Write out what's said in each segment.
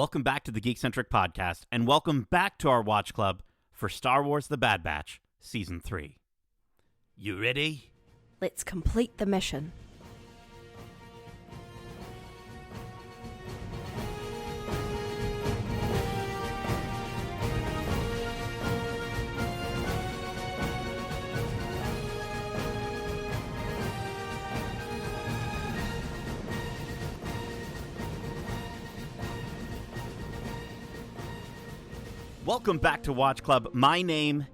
Welcome back to the Geekcentric podcast, and welcome back to our watch club for Star Wars The Bad Batch, Season 3. You ready? Let's complete the mission. Welcome back to Watch Club. My name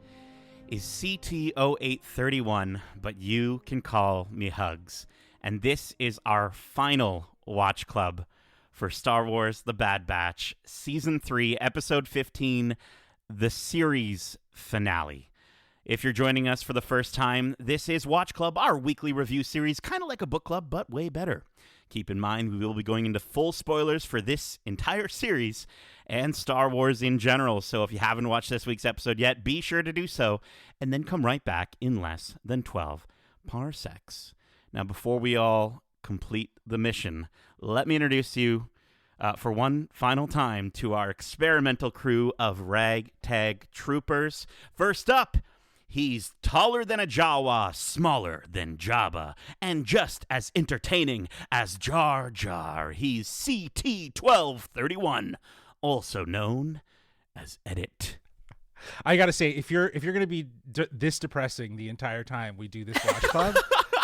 is CT0831, but you can call me Hugs. And this is our final Watch Club for Star Wars The Bad Batch, Season 3, Episode 15, the series finale. If you're joining us for the first time, this is Watch Club, our weekly review series, kind of like a book club, but way better. Keep in mind, we will be going into full spoilers for this entire series and Star Wars in general. So if you haven't watched this week's episode yet, be sure to do so, and then come right back in less than 12 parsecs. Now, before we all complete the mission, let me introduce you for one final time to our experimental crew of ragtag troopers. First up, he's taller than a Jawa, smaller than Jabba, and just as entertaining as Jar Jar. He's CT1231, also known as Edit. I gotta say, if you're gonna be this depressing the entire time we do this watch club,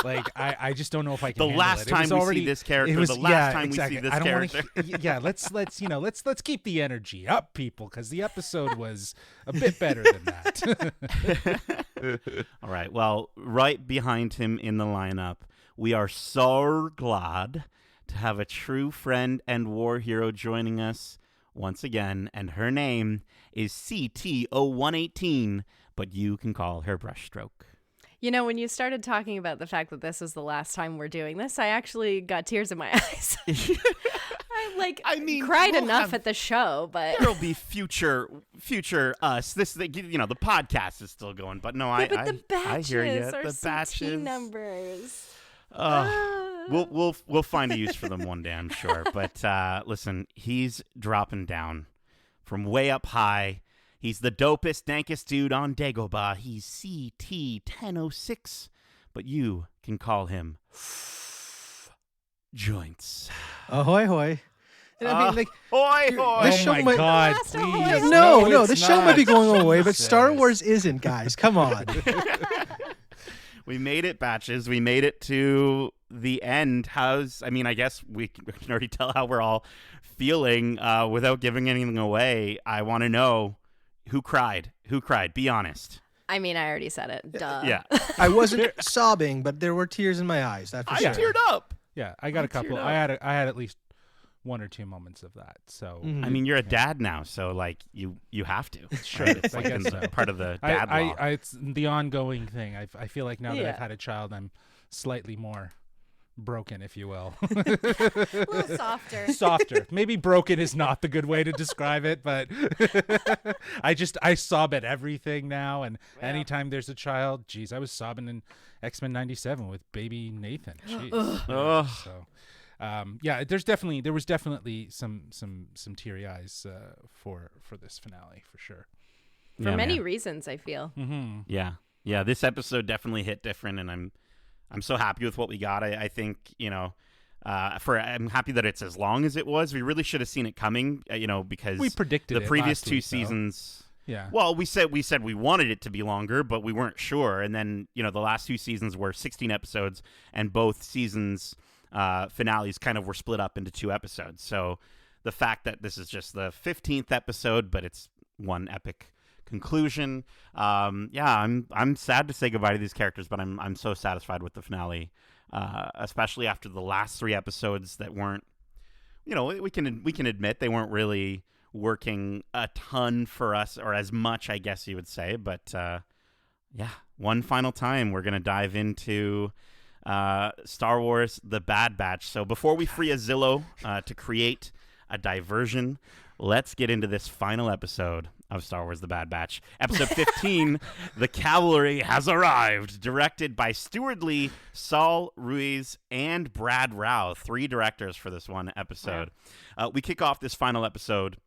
like I just don't know if I can. The handle last it. time we already, see this character, exactly. we see this I don't character. Let's keep the energy up, people, because the episode was a bit better than that. All right. Well, right behind him in the lineup, we are so glad to have a true friend and war hero joining us once again, and her name is CT0118, but you can call her Brushstroke. You know, when you started talking about the fact that this is the last time we're doing this, I actually got tears in my eyes. I cried enough at the show, but there'll be future us. This, the podcast is still going, but no, but the batches I hear you. Are the batches numbers. We'll find a use for them one day, I'm sure. But listen, he's dropping down from way up high. He's the dopest, dankest dude on Dagobah. He's CT1006, but you can call him Joints. Ahoy, hoy. Hoy, hoy. Oh my God, please. No, the show might be going away, but Star Wars isn't, guys. Come on. We made it, Batches. We made it to the end. I guess we can already tell how we're all feeling without giving anything away. I want to know who cried. Who cried? Be honest. I mean, I already said it. Duh. Yeah. I wasn't sobbing, but there were tears in my eyes. That's for sure. I teared up. Yeah, I got a couple. I had at least one or two moments of that. So I mean, you're a dad now, so like you have to. Sure, right? It's I like guess so. part of the dad law. It's the ongoing thing. I feel like now that Yeah. I've had a child, I'm slightly more broken, if you will. A little softer. Softer. Maybe broken is not the good way to describe it, but I sob at everything now, and anytime there's a child, geez, I was sobbing in X-Men 97 with baby Nathan. Jeez. So there was definitely some teary eyes for this finale for sure. For many reasons, I feel. Mm-hmm. Yeah. This episode definitely hit different, and I'm so happy with what we got. I think I'm happy that it's as long as it was. We really should have seen it coming, because we predicted the previous last two week, seasons. Yeah. Well, we said we wanted it to be longer, but we weren't sure. And then the last two seasons were 16 episodes, and both seasons finales kind of were split up into 2 episodes. So the fact that this is just the 15th episode, but it's one epic conclusion. I'm sad to say goodbye to these characters, but I'm so satisfied with the finale, especially after the last 3 episodes that weren't, we can admit they weren't really working a ton for us, or as much, I guess you would say. But one final time, we're gonna dive into Star Wars The Bad Batch. So before we free a Zillow to create a diversion, let's get into this final episode of Star Wars The Bad Batch. Episode 15, The Cavalry Has Arrived, directed by Stuart Lee, Saul Ruiz, and Brad Rao. 3 directors for this one episode. We kick off this final episode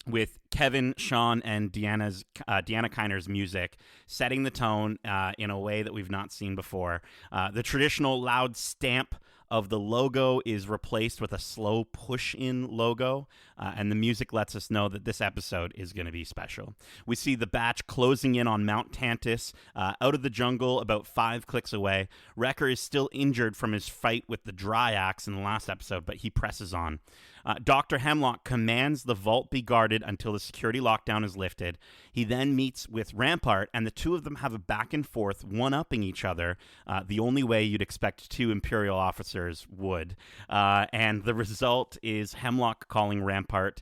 with Kevin, Sean, and Deanna Kiner's music, setting the tone in a way that we've not seen before. The traditional loud stamp of the logo is replaced with a slow push-in logo, and the music lets us know that this episode is going to be special. We see the batch closing in on Mount Tantus, out of the jungle about 5 clicks away. Wrecker is still injured from his fight with the dry axe in the last episode, but he presses on. Dr. Hemlock commands the vault be guarded until the security lockdown is lifted. He then meets with Rampart, and the two of them have a back and forth, one-upping each other, the only way you'd expect 2 Imperial officers would. And the result is Hemlock calling Rampart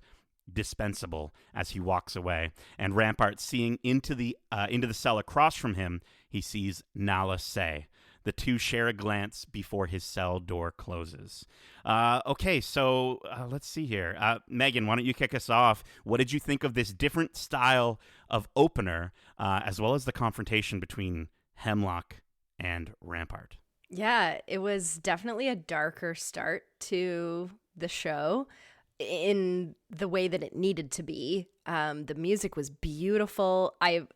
dispensable as he walks away. And Rampart, seeing into the cell across from him, he sees Nala Se. The two share a glance before his cell door closes. Okay, so let's see here. Megan, why don't you kick us off? What did you think of this different style of opener, as well as the confrontation between Hemlock and Rampart? Yeah, it was definitely a darker start to the show in the way that it needed to be. The music was beautiful. I'm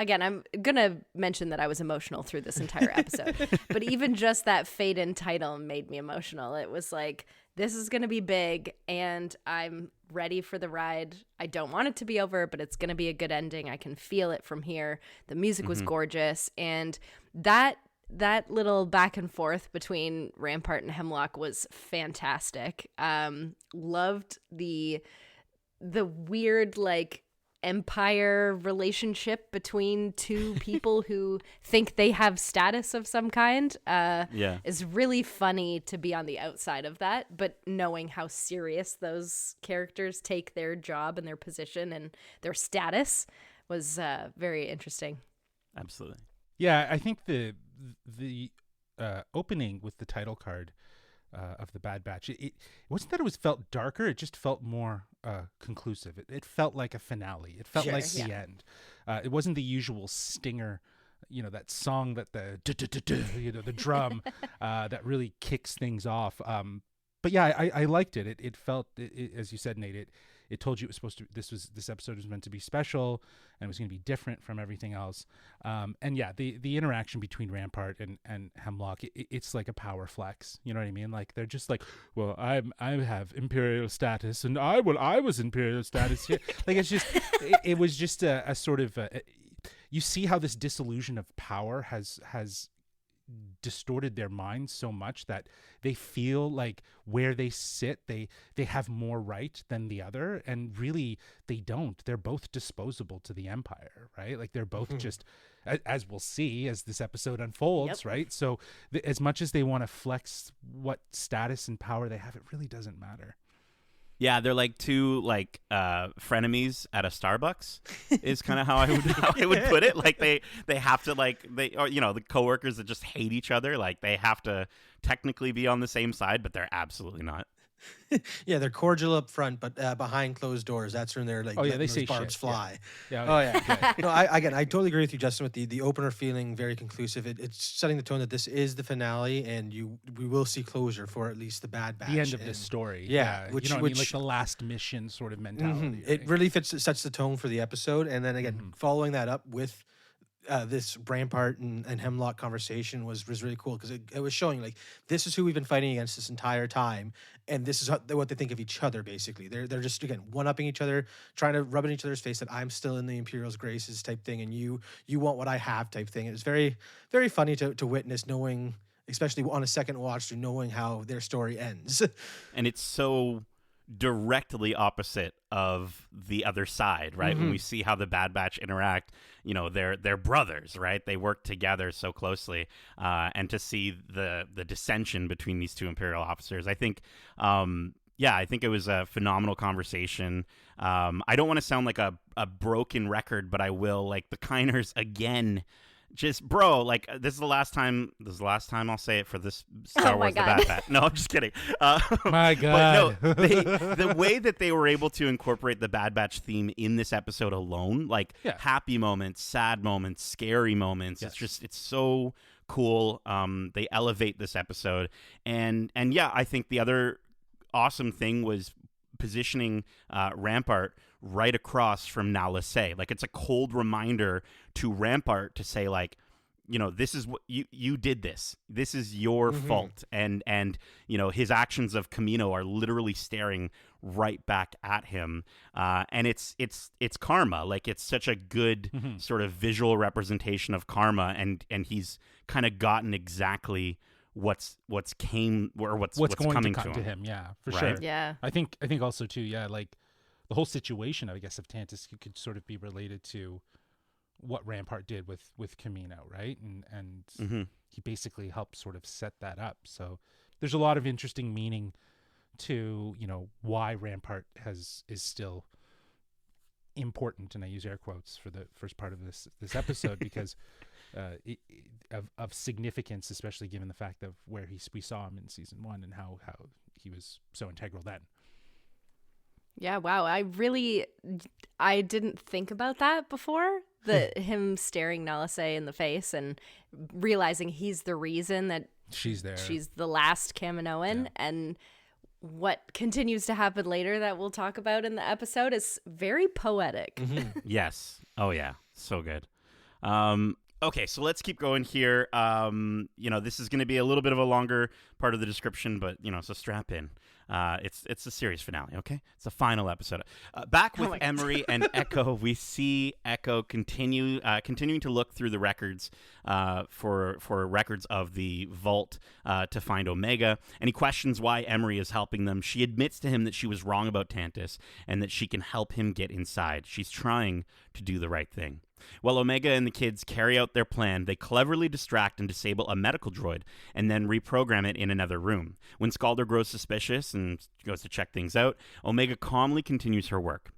gonna mention that I was emotional through this entire episode, but even just that fade in title made me emotional. It was like, this is gonna be big, and I'm ready for the ride. I don't want it to be over, but it's gonna be a good ending. I can feel it from here. The music was gorgeous, and that little back and forth between Rampart and Hemlock was fantastic. Loved the weird, like, empire relationship between 2 people who think they have status of some kind. Is really funny to be on the outside of that, but knowing how serious those characters take their job and their position and their status was very interesting. Absolutely. Yeah, I think the opening with the title card of the Bad Batch, it wasn't that it felt darker, it just felt more conclusive. It felt like a finale. It felt like the end. It wasn't the usual stinger, that song that the drum that really kicks things off. But yeah, I liked it. It felt, as you said, Nate, it told you it was supposed to. This episode was meant to be special, and it was going to be different from everything else. And yeah, the interaction between Rampart and Hemlock, it's like a power flex. You know what I mean? Like, they're just like, well, I have Imperial status, and I was Imperial status here. Like, it's just, it was just a sort of. You see how this disillusion of power has distorted their minds so much that they feel like where they sit, they have more right than the other, and really they don't. They're both disposable to the Empire, right? Like, they're both just, as we'll see as this episode unfolds, right? So as much as they want to flex what status and power they have, it really doesn't matter. Yeah, they're like 2 frenemies at a Starbucks is kind of how I would put it. Like, they have to, like, the coworkers that just hate each other, like, they have to technically be on the same side, but they're absolutely not. Yeah, they're cordial up front, but behind closed doors, that's when they're like, they say barbs shit. fly. Yeah. Oh yeah. No, I totally agree with you, Justin, with the opener feeling very conclusive. It's setting the tone that this is the finale, and we will see closure for at least the Bad Batch. The end of this story. Yeah, which I mean, like the last mission sort of mentality. Right? It really sets the tone for the episode, and then again, following that up with this Rampart and Hemlock conversation was really cool, because it was showing, like, this is who we've been fighting against this entire time, and this is what they think of each other. Basically, they're just, again, one-upping each other, trying to rub in each other's face that I'm still in the Imperial's graces type thing, and you want what I have type thing. It was very, very funny to witness, knowing, especially on a second watch, through knowing how their story ends. And it's so directly opposite of the other side, right? When we see how the Bad Batch interact, they're brothers, right? They work together so closely, and to see the dissension between these 2 Imperial officers, I think it was a phenomenal conversation. I don't want to sound like a broken record, but I will. Like, the Kiners again just bro, like this is the last time I'll say it for this Star Wars: The Bad Batch. No, I'm just kidding. My God. But no, the way that they were able to incorporate the Bad Batch theme in this episode alone, like happy moments, sad moments, scary moments, it's so cool. They elevate this episode, and yeah, I think the other awesome thing was positioning Rampart right across from Nala-Se. Like, it's a cold reminder to Rampart to say, like, you know, this is what you did this is your fault, and you know, his actions of Kamino are literally staring right back at him, and it's karma. Like, it's such a good sort of visual representation of karma, and he's kind of gotten exactly what's coming to him. Yeah, for right? sure. Yeah, I think also too, like the whole situation, I guess, of Tantus could sort of be related to what Rampart did with Kamino, right? And he basically helped sort of set that up. So there's a lot of interesting meaning to, you know, why Rampart is still important, and I use air quotes for the first part of this episode because of significance, especially given the fact of where we saw him in season 1 and how he was so integral then. Yeah, wow. I didn't think about that before. Him staring Nala-Se in the face and realizing he's the reason that she's there. She's the last Kaminoan, and what continues to happen later that we'll talk about in the episode is very poetic. Yes. Oh yeah. So good. Okay, so let's keep going here. You know, this is going to be a little bit of a longer part of the description, but, you know, so strap in. It's a series finale, okay? It's the final episode. Back with Emery and Echo, we see Echo continuing to look through the records for records of the vault to find Omega, and he questions why Emery is helping them. She admits to him that she was wrong about Tantus and that she can help him get inside. She's trying to do the right thing. While Omega and the kids carry out their plan, they cleverly distract and disable a medical droid and then reprogram it in another room. When Scalder grows suspicious and goes to check things out, Omega calmly continues her work.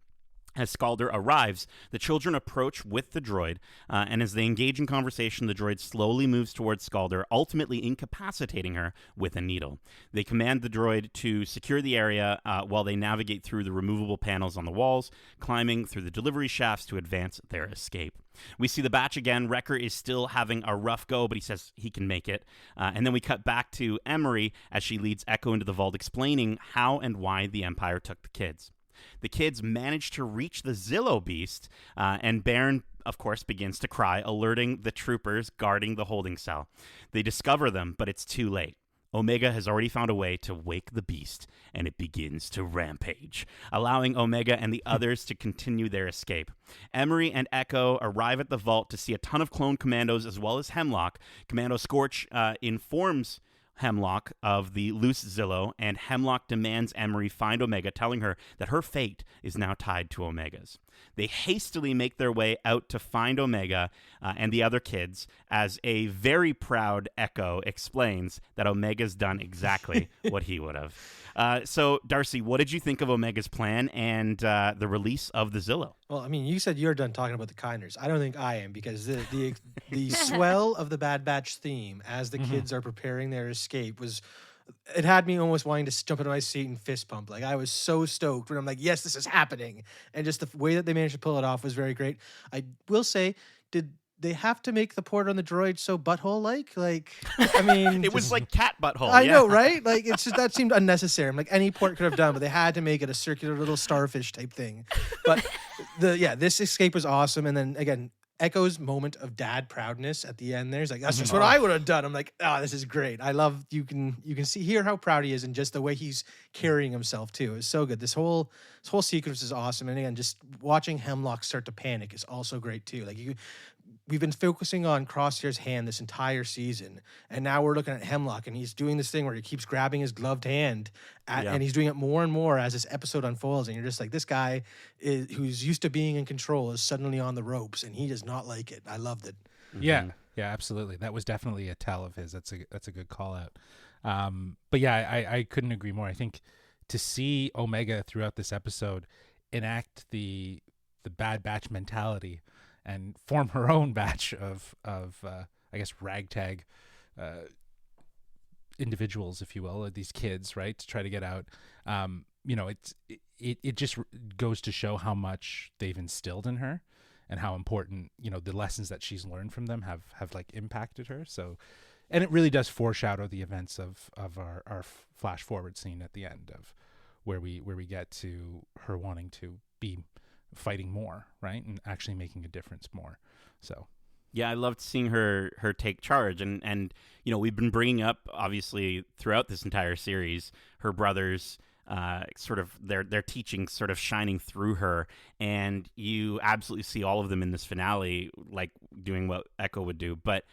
As Scalder arrives, the children approach with the droid, and as they engage in conversation, the droid slowly moves towards Scalder, ultimately incapacitating her with a needle. They command the droid to secure the area while they navigate through the removable panels on the walls, climbing through the delivery shafts to advance their escape. We see the batch again. Wrecker is still having a rough go, but he says he can make it. And then we cut back to Emery as she leads Echo into the vault, explaining how and why the Empire took the kids. The kids manage to reach the Zillo beast, and Baron, of course, begins to cry, alerting the troopers guarding the holding cell. They discover them, but it's too late. Omega has already found a way to wake the beast, and it begins to rampage, allowing Omega and the others to continue their escape. Emery and Echo arrive at the vault to see a ton of clone commandos as well as Hemlock. Commando Scorch informs Hemlock of the loose Zillo, and Hemlock demands Emery find Omega, telling her that her fate is now tied to Omega's. They hastily make their way out to find Omega and the other kids, as a very proud Echo explains that Omega's done exactly what he would have. So, Darcy, what did you think of Omega's plan and the release of the Zillo? Well, I mean, you said you're done talking about the Kinders. I don't think I am, because the swell of the Bad Batch theme as the kids are preparing their escape it had me almost wanting to jump into my seat and fist pump. Like, I was so stoked when I'm like, yes, this is happening. And just the way that they managed to pull it off was very great. I will say, did they have to make the port on the droid so butthole-like? Like, I mean... It was like cat butthole. I know, right? Like, it's just, that seemed unnecessary. I'm like, any port could have done, but they had to make it a circular little starfish type thing. But this escape was awesome. And then, again, Echo's moment of dad proudness at the end there's like, that's just what I would have done. I'm like, this is great. I love, you can hear how proud he is, and just the way he's carrying himself too. It's so good. This whole sequence is awesome. And again, just watching Hemlock start to panic is also great too. Like, we've been focusing on Crosshair's hand this entire season, and now we're looking at Hemlock, and he's doing this thing where he keeps grabbing his gloved hand, and he's doing it more and more as this episode unfolds, and you're just like, this guy who's used to being in control is suddenly on the ropes, and he does not like it. I loved it. Yeah, absolutely. That was definitely a tell of his. That's a good call out. But yeah, I couldn't agree more. I think to see Omega throughout this episode enact the Bad Batch mentality and form her own batch of I guess ragtag individuals, if you will, these kids, right, to try to get out. It just goes to show how much they've instilled in her and how important, the lessons that she's learned from them have like impacted her. So, and it really does foreshadow the events of our flash forward scene at the end of where we get to her wanting to be fighting more, right, and actually making a difference more. So yeah, I loved seeing her take charge, and we've been bringing up obviously throughout this entire series her brothers, sort of their teaching sort of shining through her, and you absolutely see all of them in this finale, like doing what Echo would do. But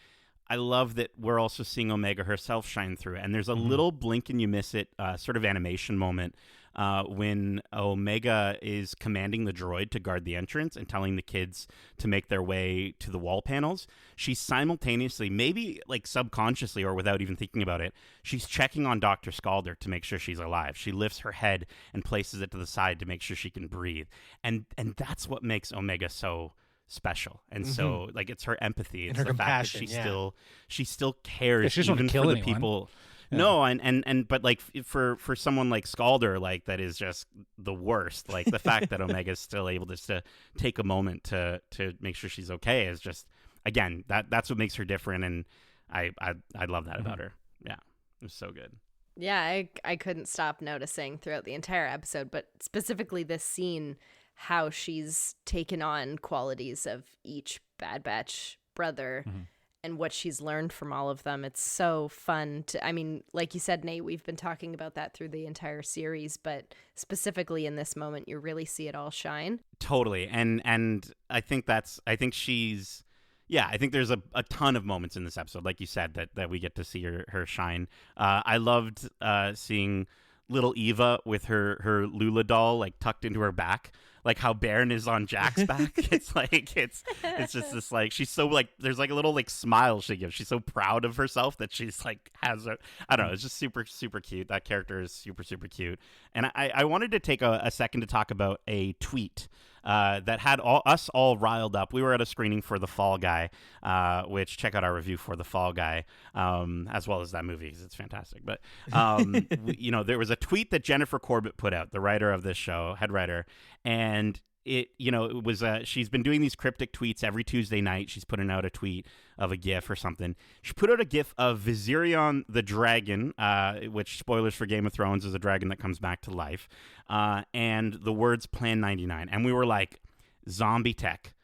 I love that we're also seeing Omega herself shine through, and there's a little blink and you miss it sort of animation moment when Omega is commanding the droid to guard the entrance and telling the kids to make their way to the wall panels. She's simultaneously, maybe like subconsciously or without even thinking about it, she's checking on Dr. Scalder to make sure she's alive. She lifts her head and places it to the side to make sure she can breathe. And that's what makes Omega so special. And so like it's her empathy, it's her the fact that she still cares, she doesn't even kill for the anyone. people. Yeah. No, and but like for someone like Scalder, like that is just the worst. Like the fact that Omega's still able to take a moment to make sure she's okay is just, again, that's what makes her different, and I love that about her. Yeah, it was so good. Yeah, I couldn't stop noticing throughout the entire episode, but specifically this scene, how she's taken on qualities of each Bad Batch brother and what she's learned from all of them. It's so fun I mean, like you said, Nate, we've been talking about that through the entire series, but specifically in this moment, you really see it all shine. Totally. And I think she's, yeah, I think there's a ton of moments in this episode, like you said, that we get to see her shine. I loved seeing little Eva with her Lula doll like tucked into her back, like how Baron is on Jack's back. It's like it's just this, like, she's so like, there's like a little like smile she gives. She's so proud of herself that she's like has a, I don't know, it's just super cute. That character is super cute. And I wanted to take a second to talk about a tweet that had us all riled up. We were at a screening for The Fall Guy, which check out our review for The Fall Guy, as well as that movie, because it's fantastic. But there was a tweet that Jennifer Corbett put out, the writer of this show, head writer, and it was she's been doing these cryptic tweets every Tuesday night. She's putting out a tweet of a GIF or something. She put out a GIF of Viserion the dragon, which, spoilers for Game of Thrones, is a dragon that comes back to life, and the words Plan 99. And we were like, zombie tech.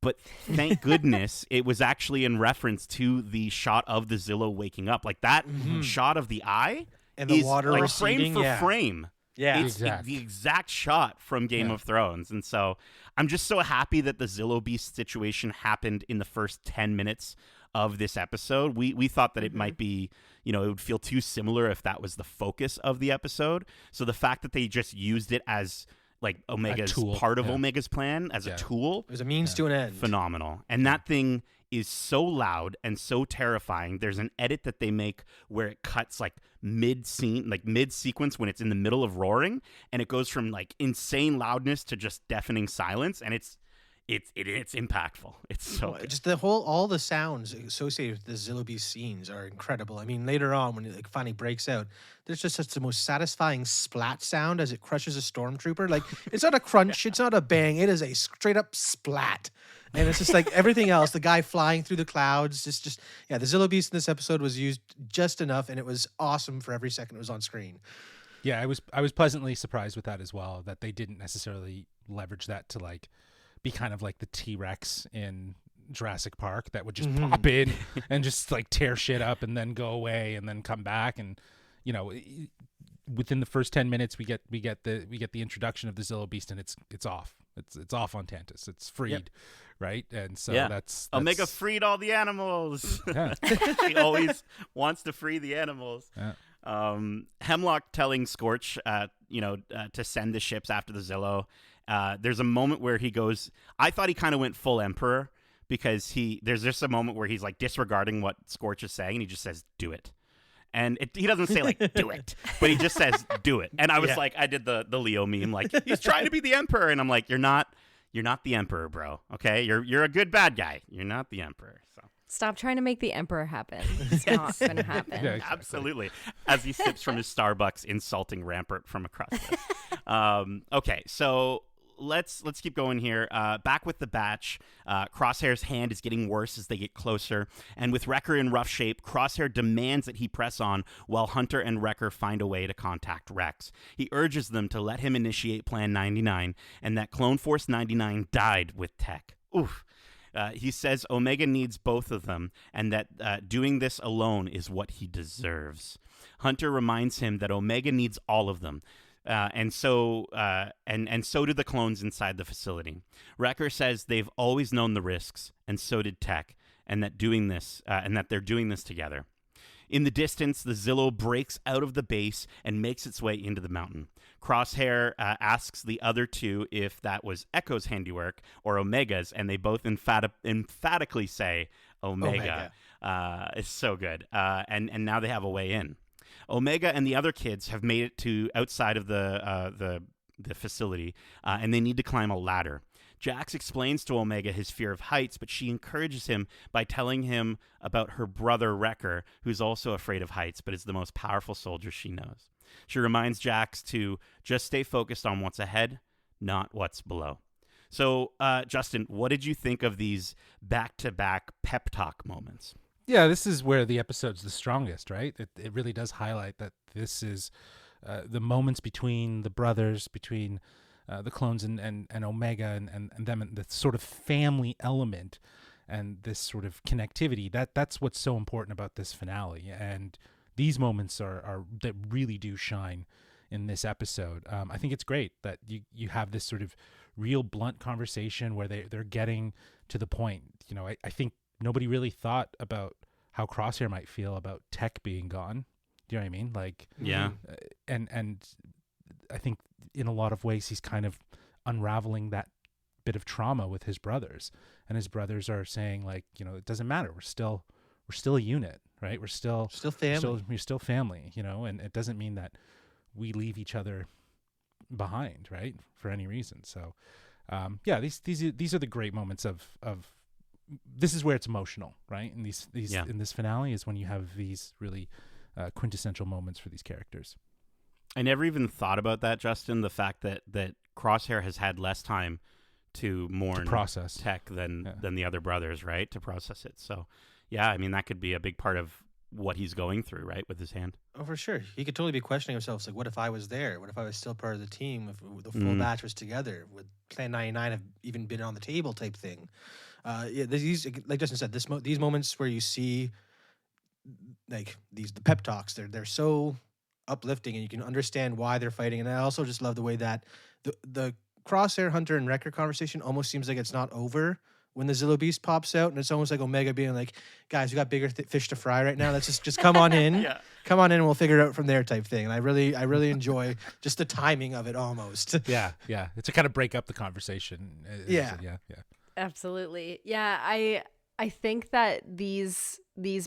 But thank goodness it was actually in reference to the shot of the Zillow waking up. Like that shot of the eye and the is water like receding, frame for frame. Yeah, it's the exact shot from Game of Thrones. And so I'm just so happy that the Zillow Beast situation happened in the first 10 minutes of this episode. We thought that it might be, it would feel too similar if that was the focus of the episode. So the fact that they just used it as like Omega's part of Omega's plan as a tool. It was a means to an end. Phenomenal. And that thing is so loud and so terrifying. There's an edit that they make where it cuts like mid-scene, like mid-sequence when it's in the middle of roaring, and it goes from like insane loudness to just deafening silence, and it's impactful. It's so good. Just all the sounds associated with the Zillow Beast scenes are incredible. I mean, later on when it like finally breaks out, there's just such the most satisfying splat sound as it crushes a stormtrooper. Like, it's not a crunch, it's not a bang, it is a straight up splat. And it's just like everything else, the guy flying through the clouds, the Zillow Beast in this episode was used just enough, and it was awesome for every second it was on screen. Yeah, I was pleasantly surprised with that as well, that they didn't necessarily leverage that to like be kind of like the T-Rex in Jurassic Park that would just pop in and just like tear shit up and then go away and then come back. And within the first 10 minutes we get the introduction of the Zillow Beast, and it's off. It's off on Tantus. It's freed, right? And so that's Omega freed all the animals. Yeah. She always wants to free the animals. Yeah. Hemlock telling Scorch, to send the ships after the Zillow. There's a moment where he goes, I thought he kind of went full Emperor, because there's just a moment where he's like disregarding what Scorch is saying, and he just says, do it. And he doesn't say like, do it, but he just says, do it. And I was like, I did the Leo meme, like, he's trying to be the Emperor. And I'm like, you're not You're not the Emperor, bro. Okay, you're a good bad guy. You're not the Emperor. So Stop trying to make the Emperor happen. It's not going to happen. Yeah, exactly. absolutely. As he sips from his Starbucks, insulting Rampart from across this. Okay, so let's keep going here. Back with the batch, Crosshair's hand is getting worse as they get closer, and with Wrecker in rough shape, Crosshair demands that he press on while Hunter and Wrecker find a way to contact Rex. He urges them to let him initiate Plan 99, and that Clone Force 99 died with Tech. Oof. He says Omega needs both of them, and that doing this alone is what he deserves. Hunter reminds him that Omega needs all of them. And so do the clones inside the facility. Wrecker says they've always known the risks, and so did Tech, and that they're doing this together. In the distance, the Zillo breaks out of the base and makes its way into the mountain. Crosshair asks the other two if that was Echo's handiwork or Omega's, and they both emphatically say Omega. It's so good. And now they have a way in. Omega and the other kids have made it to outside of the facility, and they need to climb a ladder. Jax explains to Omega his fear of heights, but she encourages him by telling him about her brother Wrecker, who's also afraid of heights, but is the most powerful soldier she knows. She reminds Jax to just stay focused on what's ahead, not what's below. So, Justin, what did you think of these back-to-back pep talk moments? Yeah, this is where the episode's the strongest, right? It really does highlight that this is the moments between the brothers, between the clones and Omega and them, and the sort of family element and this sort of connectivity. That's what's so important about this finale. And these moments are that really do shine in this episode. I think it's great that you have this sort of real blunt conversation where they're getting to the point. You know, I think nobody really thought about how Crosshair might feel about Tech being gone. Do you know what I mean? Like, yeah. And I think in a lot of ways he's kind of unraveling that bit of trauma with his brothers, and his brothers are saying, like, you know, it doesn't matter. We're still a unit, right? We're still family. We're still family, you know, and it doesn't mean that we leave each other behind, right? For any reason. So, yeah, these are the great moments of this is where it's emotional, right? And these in this finale is when you have these really quintessential moments for these characters. I never even thought about that, Justin. The fact that Crosshair has had less time to mourn process Tech than the other brothers, right? To process it. So, yeah, I mean, that could be a big part of what he's going through, right, with his hand. Oh, for sure. He could totally be questioning himself. It's like, what if I was there? What if I was still part of the team? If the full batch was together? Would Plan 99 have even been on the table type thing? These, like Justin said, these moments where you see, like, the pep talks, they're so uplifting, and you can understand why they're fighting. And I also just love the way that the Crosshair, Hunter, and Wrecker conversation almost seems like it's not over when the Zillo Beast pops out, and it's almost like Omega being like, guys, we got bigger fish to fry right now. Let's just come on in. Come on in and we'll figure it out from there type thing. And I really enjoy just the timing of it almost. Yeah. It's to kind of break up the conversation. Yeah. Absolutely. Yeah, I think that these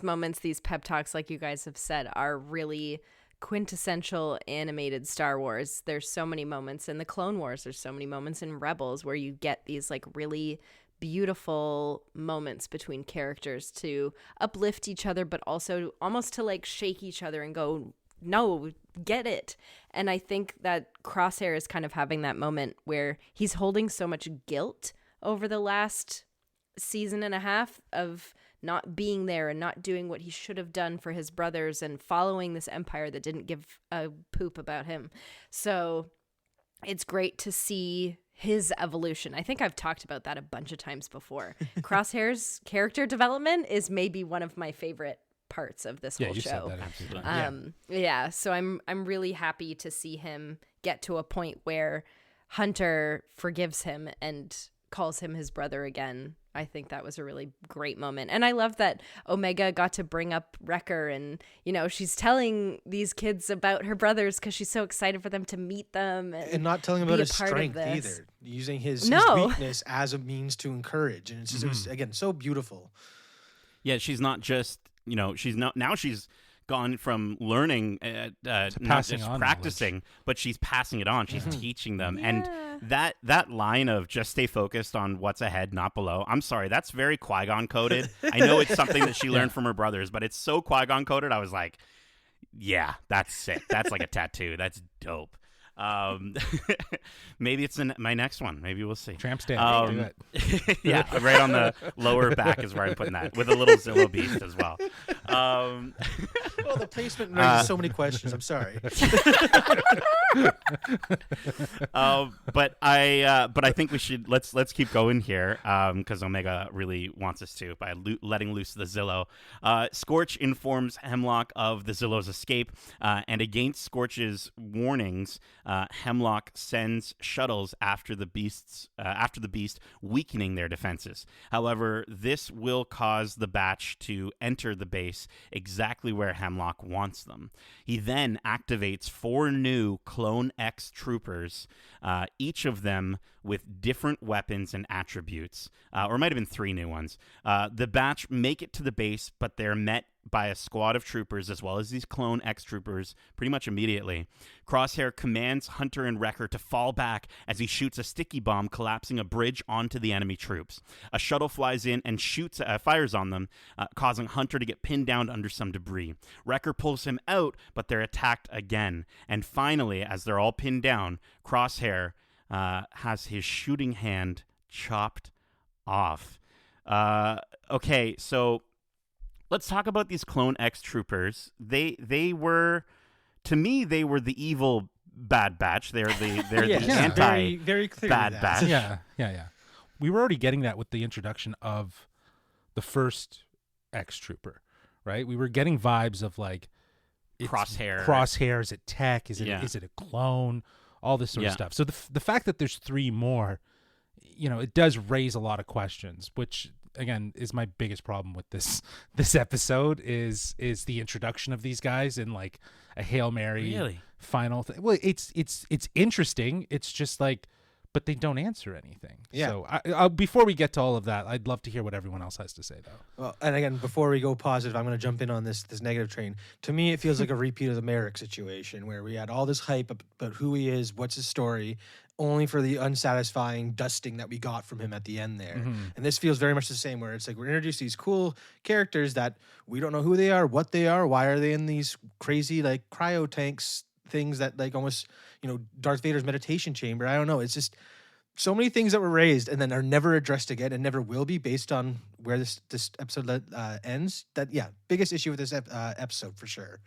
moments, these pep talks, like you guys have said, are really quintessential animated Star Wars. There's so many moments in the Clone Wars. There's so many moments in Rebels where you get these like really beautiful moments between characters to uplift each other, but also almost to like shake each other and go, no, get it. And I think that Crosshair is kind of having that moment where he's holding so much guilt over the last season and a half of not being there and not doing what he should have done for his brothers and following this empire that didn't give a poop about him. So it's great to see his evolution. I think I've talked about that a bunch of times before. Crosshair's character development is maybe one of my favorite parts of this whole show. Said that, absolutely. Yeah, so I'm really happy to see him get to a point where Hunter forgives him and calls him his brother again. I think that was a really great moment. And I love that Omega got to bring up Wrecker, and, you know, she's telling these kids about her brothers because she's so excited for them to meet them. And not telling him about his strength either. Using his weakness as a means to encourage. And it's just, it was, again, so beautiful. Yeah, she's not just, you know, now she's gone from learning not just practicing, but she's passing it on. She's teaching them. And that line of just stay focused on what's ahead, not below. I'm sorry, that's very Qui-Gon coded. I know it's something that she learned from her brothers, but it's so Qui-Gon coded. I was like, yeah, that's sick. That's like a tattoo. That's dope. Maybe it's in my next one. Maybe we'll see. Tramp stamp. Yeah, right on the lower back is where I'm putting that, with a little Zillow beast as well. Well, the placement raises so many questions. I'm sorry. But I think we should let's keep going here because Omega really wants us to by letting loose the Zillow. Scorch informs Hemlock of the Zillow's escape, and against Scorch's warnings, Hemlock sends shuttles after the beast, weakening their defenses. However, this will cause the batch to enter the base exactly where Hemlock wants them. He then activates 4 new Clone X troopers, each of them with different weapons and attributes, or it might have been 3 new ones. The batch make it to the base, but they're met by a squad of troopers as well as these Clone X troopers pretty much immediately. Crosshair commands Hunter and Wrecker to fall back as he shoots a sticky bomb collapsing a bridge onto the enemy troops. A shuttle flies in and fires on them, causing Hunter to get pinned down under some debris. Wrecker pulls him out, but they're attacked again. And finally, as they're all pinned down, Crosshair has his shooting hand chopped off. Okay, so let's talk about these Clone X troopers. They were, to me, they were the evil Bad Batch. They're the anti very clear Bad Batch. Yeah. We were already getting that with the introduction of the first X Trooper, right? We were getting vibes of like Crosshair. Is it tech? Is it a clone? All this sort of stuff. So the fact that there's 3 more, it does raise a lot of questions, which again is my biggest problem with this episode is the introduction of these guys in like a Hail Mary final thing. Well, it's interesting. It's just like, but they don't answer anything. Yeah. So I before we get to all of that, I'd love to hear what everyone else has to say, though. Well, and again, before we go positive, I'm going to jump in on this negative train. To me, it feels like a repeat of the Merrick situation, where we had all this hype about who he is, what's his story, only for the unsatisfying dusting that we got from him at the end there. Mm-hmm. And this feels very much the same, where it's like we're introduced these cool characters that we don't know who they are, what they are, why are they in these crazy like cryo tanks things that like almost, Darth Vader's meditation chamber. I don't know. It's just so many things that were raised and then are never addressed again and never will be based on where this episode ends. Biggest issue with this episode for sure.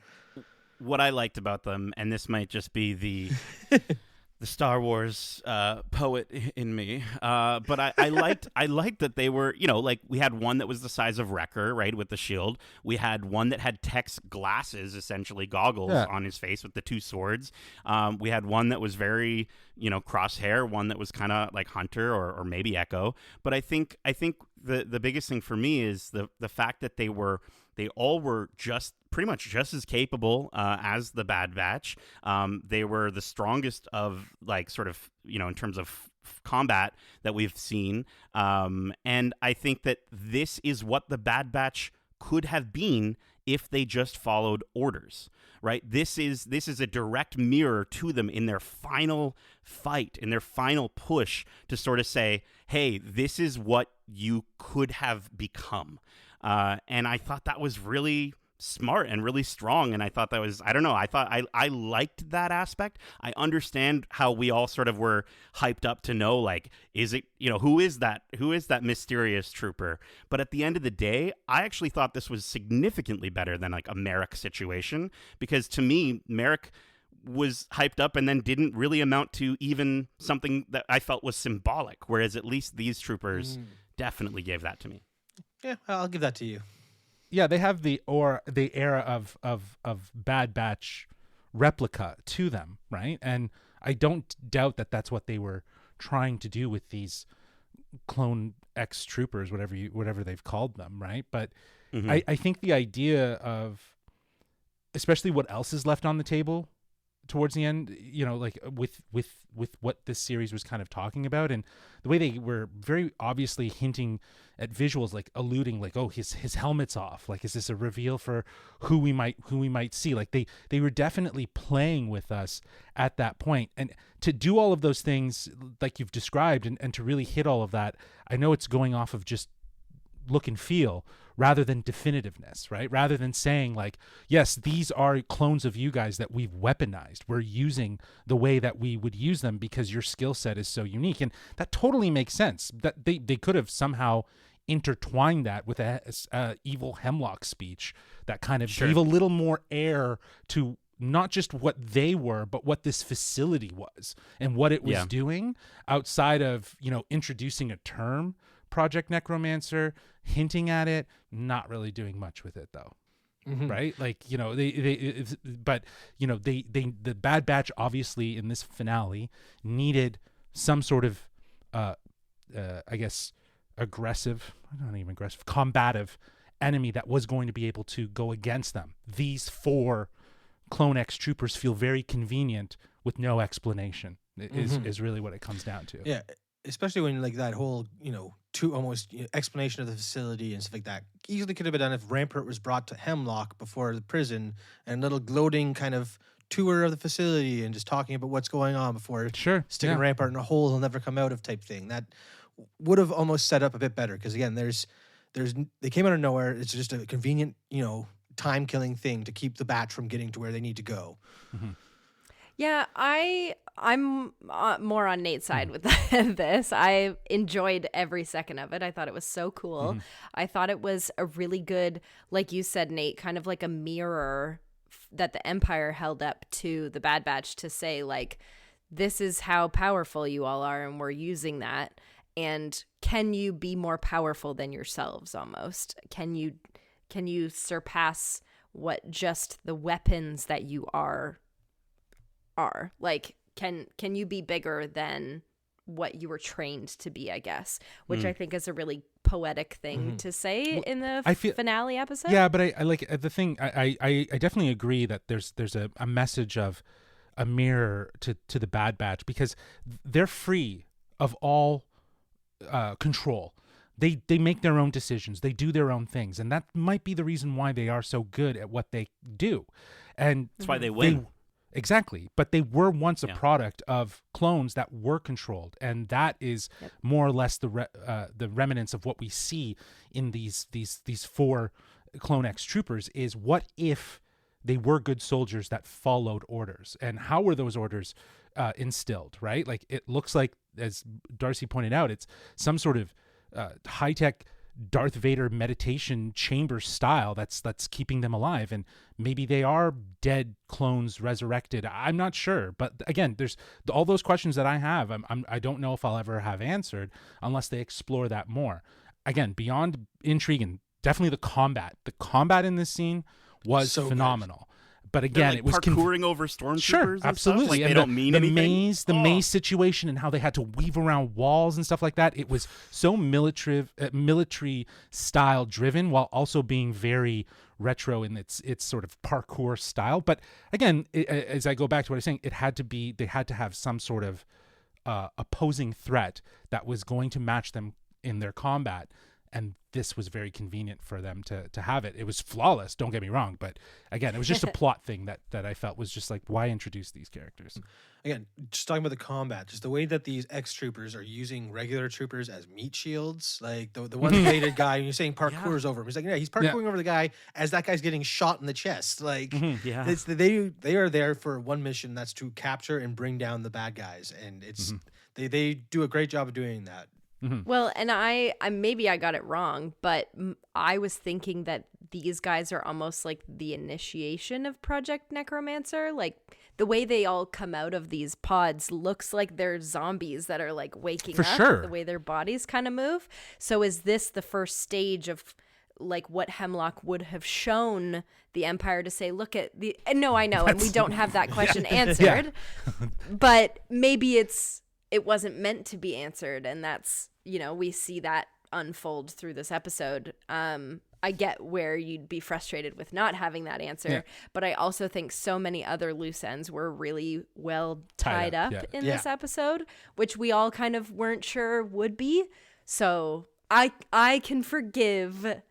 What I liked about them, and this might just be the Star Wars poet in me, but I liked that they were, like we had one that was the size of Wrecker, right, with the shield. We had one that had Tech's glasses, essentially goggles on his face with the 2 swords. We had one that was very, Crosshair, one that was kind of like Hunter or maybe Echo. But I think the biggest thing for me is the fact that they all were pretty much just as capable as the Bad Batch. They were the strongest of like sort of, in terms of combat that we've seen. And I think that this is what the Bad Batch could have been if they just followed orders, right? This is a direct mirror to them in their final fight, in their final push to sort of say, hey, this is what you could have become. And I thought that was really smart and really strong. And I thought that was, I don't know, I thought I liked that aspect. I understand how we all sort of were hyped up to know, like, is it, who is that mysterious trooper? But at the end of the day, I actually thought this was significantly better than like a Merrick situation, because to me, Merrick was hyped up and then didn't really amount to even something that I felt was symbolic. Whereas at least these troopers definitely gave that to me. Yeah, I'll give that to you. Yeah, they have the era of Bad Batch replica to them, right? And I don't doubt that that's what they were trying to do with these Clone X troopers, whatever they've called them, right? But I think the idea of, especially what else is left on the table towards the end, like with what this series was kind of talking about, and the way they were very obviously hinting at visuals, like alluding, like, oh, his helmet's off, like, is this a reveal for who we might see? Like they were definitely playing with us at that point, and to do all of those things like you've described, and to really hit all of that, I know it's going off of just look and feel rather than definitiveness, right? Rather than saying like, yes, these are clones of you guys that we've weaponized. We're using the way that we would use them because your skill set is so unique. And that totally makes sense. That they could have somehow intertwined that with a evil Hemlock speech that kind of gave a little more air to not just what they were, but what this facility was and what it was doing, outside of, introducing a term, Project Necromancer, hinting at it, not really doing much with it though. Right? Like, the Bad Batch obviously in this finale needed some sort of, I guess, combative enemy that was going to be able to go against them. These 4 Clone X troopers feel very convenient with no explanation is really what it comes down to. Yeah. Especially when like that whole, explanation of the facility and stuff like that easily could have been done if Rampart was brought to Hemlock before the prison, and a little gloating kind of tour of the facility and just talking about what's going on before sticking Rampart in a hole he'll never come out of type thing. That would have almost set up a bit better, because again, they came out of nowhere. It's just a convenient, time killing thing to keep the batch from getting to where they need to go. Yeah, I'm more on Nate's side with this. I enjoyed every second of it. I thought it was so cool. I thought it was a really good, like you said, Nate, kind of like a mirror that the Empire held up to the Bad Batch to say, like, this is how powerful you all are, and we're using that. And can you be more powerful than yourselves almost? Can you surpass what just the weapons that you are? Like, can you be bigger than what you were trained to be, I guess, which I think is a really poetic thing to say in the finale episode. Yeah, but I like the thing. I definitely agree that there's a message of a mirror to the Bad Batch, because they're free of all control. They make their own decisions. They do their own things, and that might be the reason why they are so good at what they do. And that's why they win. Exactly. But they were once a product of clones that were controlled. And that is more or less the remnants of what we see in these 4 Clone X troopers, is what if they were good soldiers that followed orders? And how were those orders instilled, right? Like, it looks like, as Darcy pointed out, it's some sort of high-tech Darth Vader meditation chamber style that's keeping them alive, and maybe they are dead clones resurrected. I'm not sure, but again, there's all those questions that I have. I don't know if I'll ever have answered unless they explore that more. Again, beyond intrigue and definitely the combat in this scene was so phenomenal. Good. But again, like it was parkouring over stormtroopers. Sure, absolutely. Like, and they don't mean anything. The maze situation and how they had to weave around walls and stuff like that. It was so military style driven, while also being very retro in its sort of parkour style. But again, as I go back to what I was saying, they had to have some sort of opposing threat that was going to match them in their combat. And this was very convenient for them to have it. It was flawless, don't get me wrong. But again, it was just a plot thing that I felt was just like, why introduce these characters? Again, just talking about the combat, just the way that these X-troopers are using regular troopers as meat shields. Like the one bladed guy, and you're saying parkours over him. He's like, he's parkouring over the guy as that guy's getting shot in the chest. Like, they are there for one mission, that's to capture and bring down the bad guys. And it's they do a great job of doing that. Well, and I maybe I got it wrong, but I was thinking that these guys are almost like the initiation of Project Necromancer. Like, the way they all come out of these pods looks like they're zombies that are like waking up. Sure. The way their bodies kind of move. So is this the first stage of like what Hemlock would have shown the Empire to say, look at the... And no, I know, and we don't have that question answered. But maybe it wasn't meant to be answered, and that's, we see that unfold through this episode. I I get where you'd be frustrated with not having that answer, Yeah. but I also think so many other loose ends were really well tied up in this episode, which we all kind of weren't sure would be. So I can forgive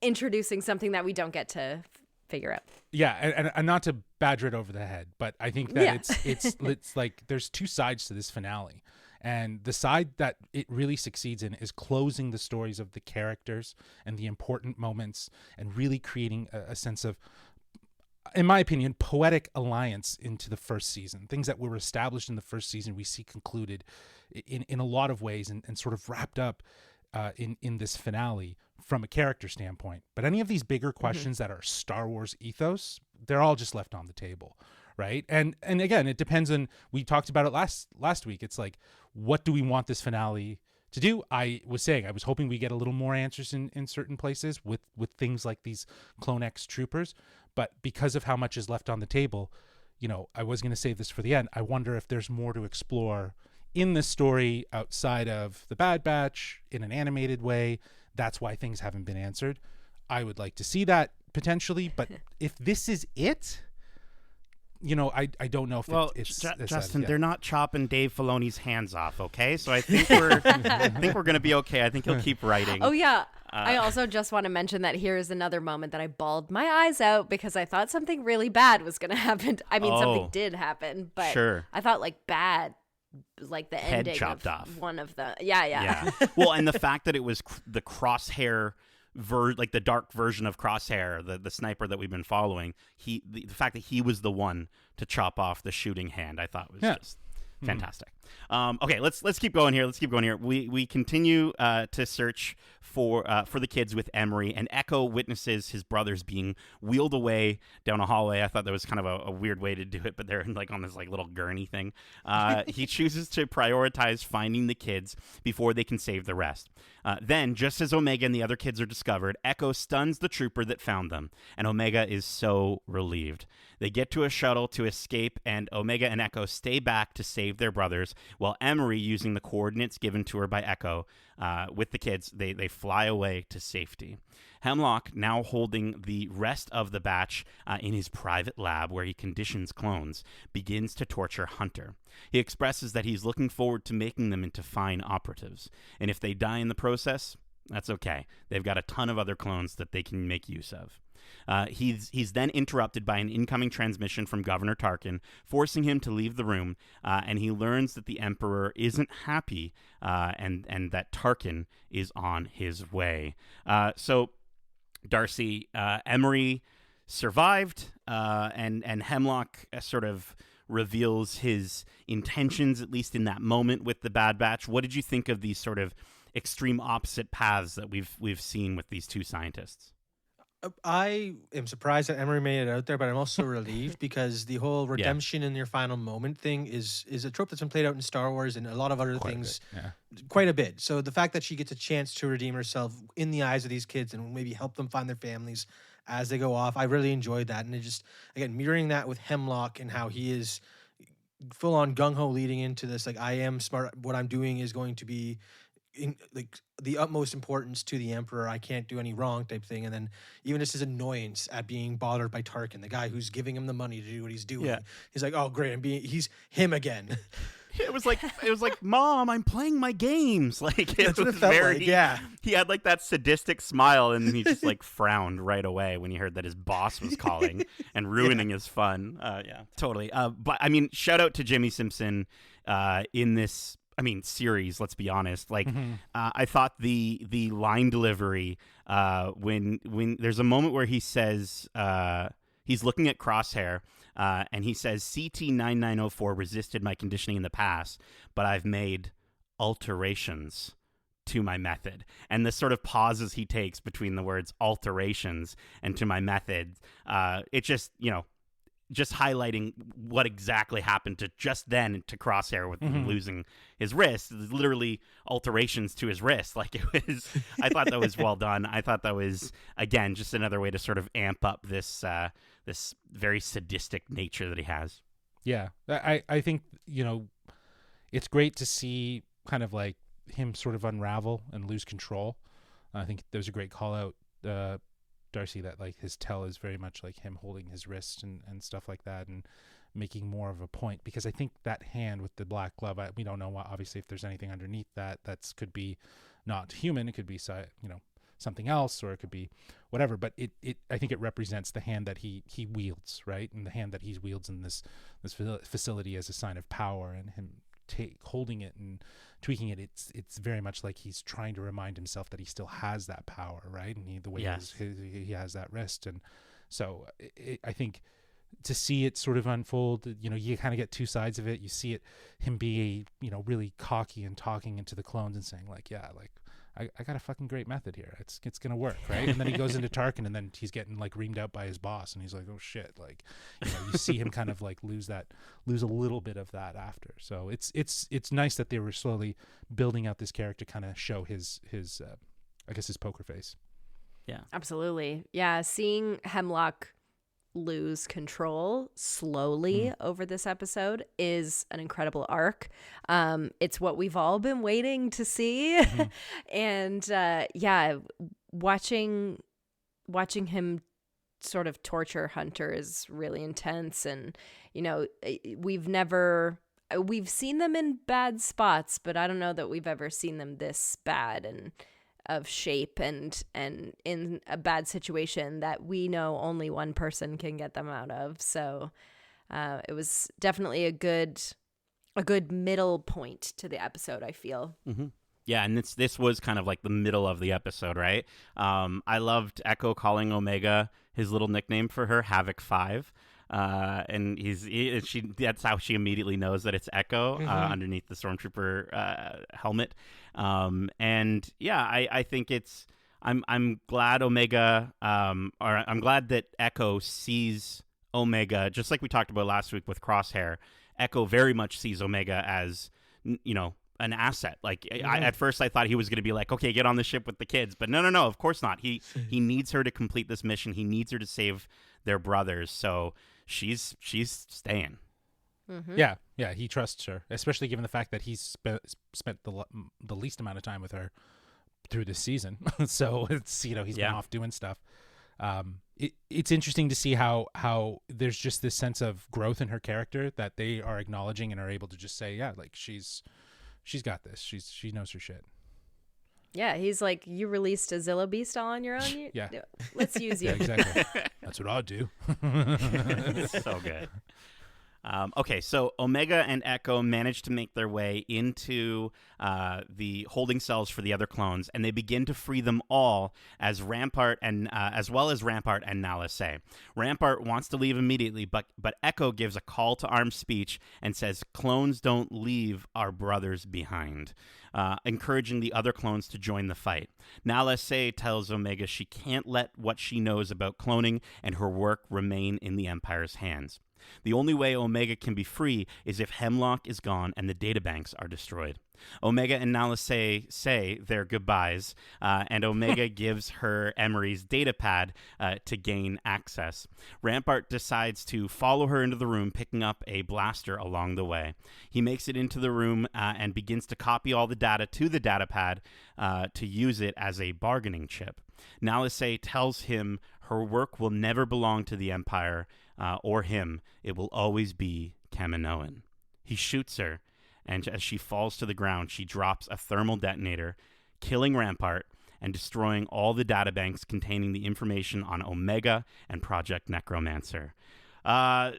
introducing something that we don't get to figure out. Yeah, and not to badger it over the head, but I think that it's like there's two sides to this finale. And the side that it really succeeds in is closing the stories of the characters and the important moments and really creating a sense of, in my opinion, poetic alliance into the first season. Things that were established in the first season we see concluded in a lot of ways and sort of wrapped up in this finale from a character standpoint. But any of these bigger questions that are Star Wars ethos, they're all just left on the table. Right. And again, it depends on, we talked about it last week. It's like, what do we want this finale to do? I was hoping we get a little more answers in certain places with things like these Clone X troopers. But because of how much is left on the table, I was going to save this for the end. I wonder if there's more to explore in this story outside of the Bad Batch in an animated way. That's why things haven't been answered. I would like to see that potentially. But if this is it, I don't know if it's Justin, they're not chopping Dave Filoni's hands off, okay? So I think we're going to be okay. I think he'll keep writing. Oh yeah. I also just want to mention that here is another moment that I bawled my eyes out because I thought something really bad was going to happen. I mean, something did happen, but sure. I thought bad, like the head ending chopped of off. One of the yeah. Well, and the fact that it was the Crosshair. Like the dark version of Crosshair, the sniper that we've been following, the fact that he was the one to chop off the shooting hand, I thought was just fantastic. Okay, let's keep going here. We continue to search for the kids with Emery, and Echo witnesses his brothers being wheeled away down a hallway. I thought that was kind of a weird way to do it, but they're like on this like little gurney thing. He chooses to prioritize finding the kids before they can save the rest. Then, just as Omega and the other kids are discovered, Echo stuns the trooper that found them, and Omega is so relieved. They get to a shuttle to escape, and Omega and Echo stay back to save their brothers, while Emery, using the coordinates given to her by Echo, with the kids, they fly away to safety. Hemlock, now holding the rest of the batch in his private lab where he conditions clones, begins to torture Hunter. He expresses that he's looking forward to making them into fine operatives, and if they die in the process, that's okay. They've got a ton of other clones that they can make use of. He's then interrupted by an incoming transmission from Governor Tarkin, forcing him to leave the room, and he learns that the Emperor isn't happy and that Tarkin is on his way. So, Darcy, Emery survived, and Hemlock sort of reveals his intentions, at least in that moment with the Bad Batch. What did you think of these sort of extreme opposite paths that we've seen with these two scientists? I am surprised that Emery made it out there, but I'm also relieved because the whole redemption in your final moment thing is a trope that's been played out in Star Wars and a lot of other things quite a bit. So the fact that she gets a chance to redeem herself in the eyes of these kids and maybe help them find their families as they go off, I really enjoyed that. And it just, again, mirroring that with Hemlock and how he is full on gung-ho leading into this, like, I am smart, what I'm doing is going to be in like the utmost importance to the Emperor, I can't do any wrong type thing. And then even just his annoyance at being bothered by Tarkin, the guy who's giving him the money to do what he's doing. He's like, oh great, he's him again. It was like, Mom, I'm playing my games. Like, That's what it felt like, yeah. He had like that sadistic smile, and he just like frowned right away when he heard that his boss was calling and ruining his fun. Totally. But I mean, shout out to Jimmy Simpson in this series, let's be honest. Like, I thought the line delivery when there's a moment where he says he's looking at Crosshair and he says, CT-9904 resisted my conditioning in the past, but I've made alterations to my method. And the sort of pauses he takes between the words alterations and to my method, it just, just highlighting what exactly happened to just then to Crosshair with losing his wrist. Literally alterations to his wrist. Like, it was, I thought that was well done. I thought that was, again, just another way to sort of amp up this this very sadistic nature that he has. Yeah, I think, it's great to see kind of like him sort of unravel and lose control. I think there's a great call out Darcy, that like his tell is very much like him holding his wrist and stuff like that, and making more of a point, because I think that hand with the black glove, we don't know obviously if there's anything underneath that could be not human, it could be something else, or it could be whatever, but it I think it represents the hand that he wields, right? And the hand that he wields in this facility as a sign of power, and him holding it and tweaking it, it's very much like he's trying to remind himself that he still has that power, right? And the way he has that wrist. And so I think to see it sort of unfold, you kind of get two sides of it. You see him be really cocky and talking into the clones and saying like, yeah, like I got a fucking great method here. It's gonna work, right? And then he goes into Tarkin, and then he's getting like reamed out by his boss, and he's like, oh shit, like you see him kind of like lose a little bit of that after. So it's nice that they were slowly building out this character, kind of show his I guess his poker face. Yeah, absolutely. Yeah, seeing Hemlock lose control slowly over this episode is an incredible arc. It's what we've all been waiting to see. And watching him sort of torture Hunter is really intense. And we've seen them in bad spots, but I don't know that we've ever seen them this bad and of shape and in a bad situation that we know only one person can get them out of. So it was definitely a good middle point to the episode, I feel. Mm-hmm. Yeah, and this was kind of like the middle of the episode, right? I loved Echo calling Omega his little nickname for her, Havoc 5. And that's how she immediately knows that it's Echo underneath the Stormtrooper helmet. And yeah, I think I'm glad Omega, or I'm glad that Echo sees Omega, just like we talked about last week with Crosshair. Echo very much sees Omega as, an asset. Like at first I thought he was going to be like, okay, get on the ship with the kids, but no, of course not. He needs her to complete this mission. He needs her to save their brothers. So she's staying. Mm-hmm. Yeah, he trusts her, especially given the fact that he's spent the least amount of time with her through this season. So it's he's been off doing stuff. It's interesting to see how there's just this sense of growth in her character that they are acknowledging and are able to just say, yeah, like she's got this. She knows her shit. Yeah, he's like, you released a Zilla Beast all on your own? Yeah. Let's use you. Yeah, exactly. That's what I'll do. So good. Okay, so Omega and Echo manage to make their way into the holding cells for the other clones, and they begin to free them all as Rampart and as well as Rampart and Nala say. Rampart wants to leave immediately, but Echo gives a call to armed speech and says, "Clones don't leave our brothers behind," encouraging the other clones to join the fight. Nala say tells Omega she can't let what she knows about cloning and her work remain in the Empire's hands. The only way Omega can be free is if Hemlock is gone and the databanks are destroyed. Omega and Nala say their goodbyes, and Omega gives her Emery's datapad to gain access. Rampart decides to follow her into the room, picking up a blaster along the way. He makes it into the room and begins to copy all the data to the datapad to use it as a bargaining chip. Nala tells him her work will never belong to the Empire or him. It will always be Kaminoan. He shoots her, and as she falls to the ground, she drops a thermal detonator, killing Rampart and destroying all the databanks containing the information on Omega and Project Necromancer.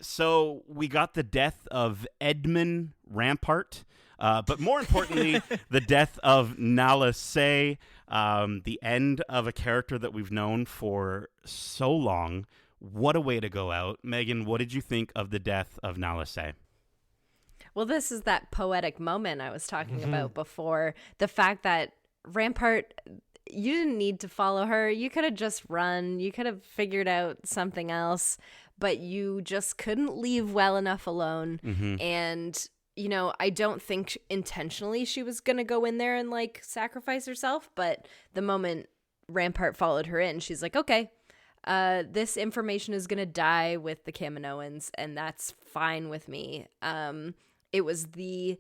So we got the death of Edmund Rampart, but more importantly, the death of Nala Se, the end of a character that we've known for so long. What a way to go out. Megan, what did you think of the death of Nala Se? Well, this is that poetic moment I was talking about before. The fact that Rampart, you didn't need to follow her. You could have just run. You could have figured out something else, but you just couldn't leave well enough alone. Mm-hmm. And, I don't think intentionally she was going to go in there and sacrifice herself. But the moment Rampart followed her in, she's like, okay, this information is going to die with the Kaminoans, and that's fine with me. It was the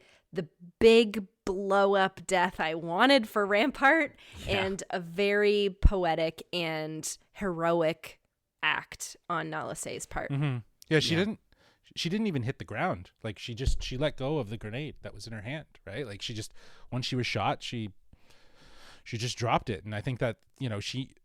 big blow up death I wanted for Rampart, and a very poetic and heroic act on Nalase's part. Mm-hmm. Yeah, she didn't even hit the ground. Like she let go of the grenade that was in her hand, right? Like once she was shot, she just dropped it. And I think that,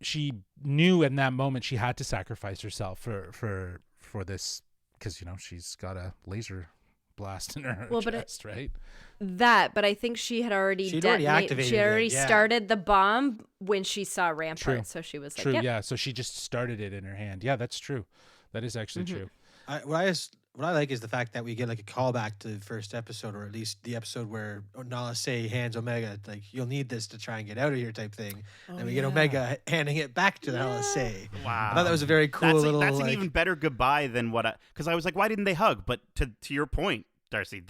she knew in that moment she had to sacrifice herself for this, because she's got a laser blast in her chest, right? But I think she had already activated she already it, yeah. started the bomb when she saw Rampart. True. So she was like, True, yep. yeah. So she just started it in her hand. Yeah, that's true. That is actually true. What I like is the fact that we get like a callback to the first episode, or at least the episode where Nalase hands Omega, like, you'll need this to try and get out of here type thing. And we get Omega handing it back to Nalase. Wow. I thought that was a very cool That's an even better goodbye than because I was like, why didn't they hug? But to your point, Darcy,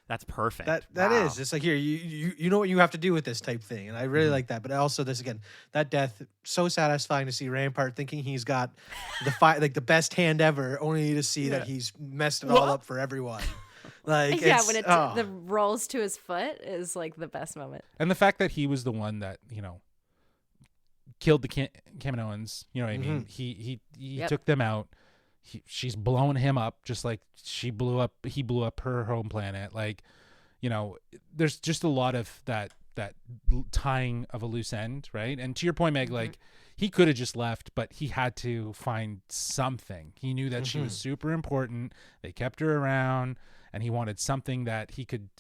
that's perfect. That is. It's like, here, you know what you have to do with this type thing. And I really like that. But also this, again, that death, so satisfying to see Rampart thinking he's got the best hand ever, only to see that he's messed it all up for everyone. Like, when the rolls to his foot is like the best moment. And the fact that he was the one that, killed the Kaminoans, you know what I mean? He took them out. She's blowing him up just like he blew up her home planet. Like, there's just a lot of that tying of a loose end, right? And to your point, Meg, like, he could have just left, but he had to find something. He knew that she was super important. They kept her around, and he wanted something that he could,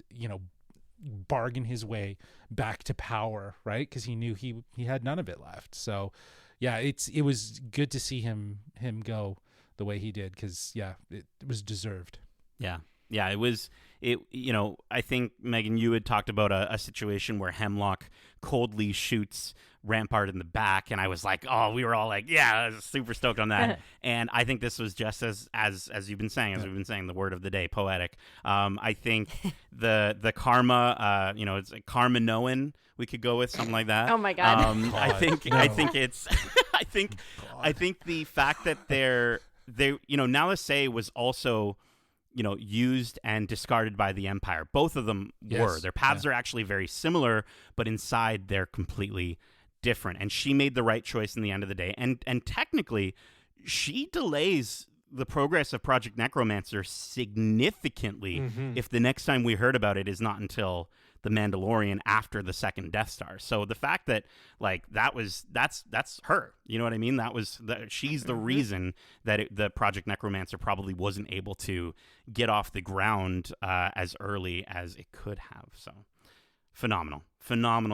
bargain his way back to power, right? Because he knew he had none of it left. So yeah, it was good to see him go the way he did, because it was deserved. It was I think, Megan, you had talked about a situation where Hemlock coldly shoots Rampart in the back, and I was like, we were all like, I was super stoked on that. And I think this was just as you've been saying, we've been saying, the word of the day, poetic. I think the karma, it's like karma knowing, we could go with something like that. Oh my God. I think it's I think the fact that Nalase was also used and discarded by the Empire. Both of them were. Their paths are actually very similar, but inside they're completely different. And she made the right choice in the end of the day. And technically, she delays the progress of Project Necromancer significantly if the next time we heard about it is not until The Mandalorian after the second Death Star. So the fact that, like, that's her, you know what I mean? She's the reason that the Project Necromancer probably wasn't able to get off the ground as early as it could have. So phenomenal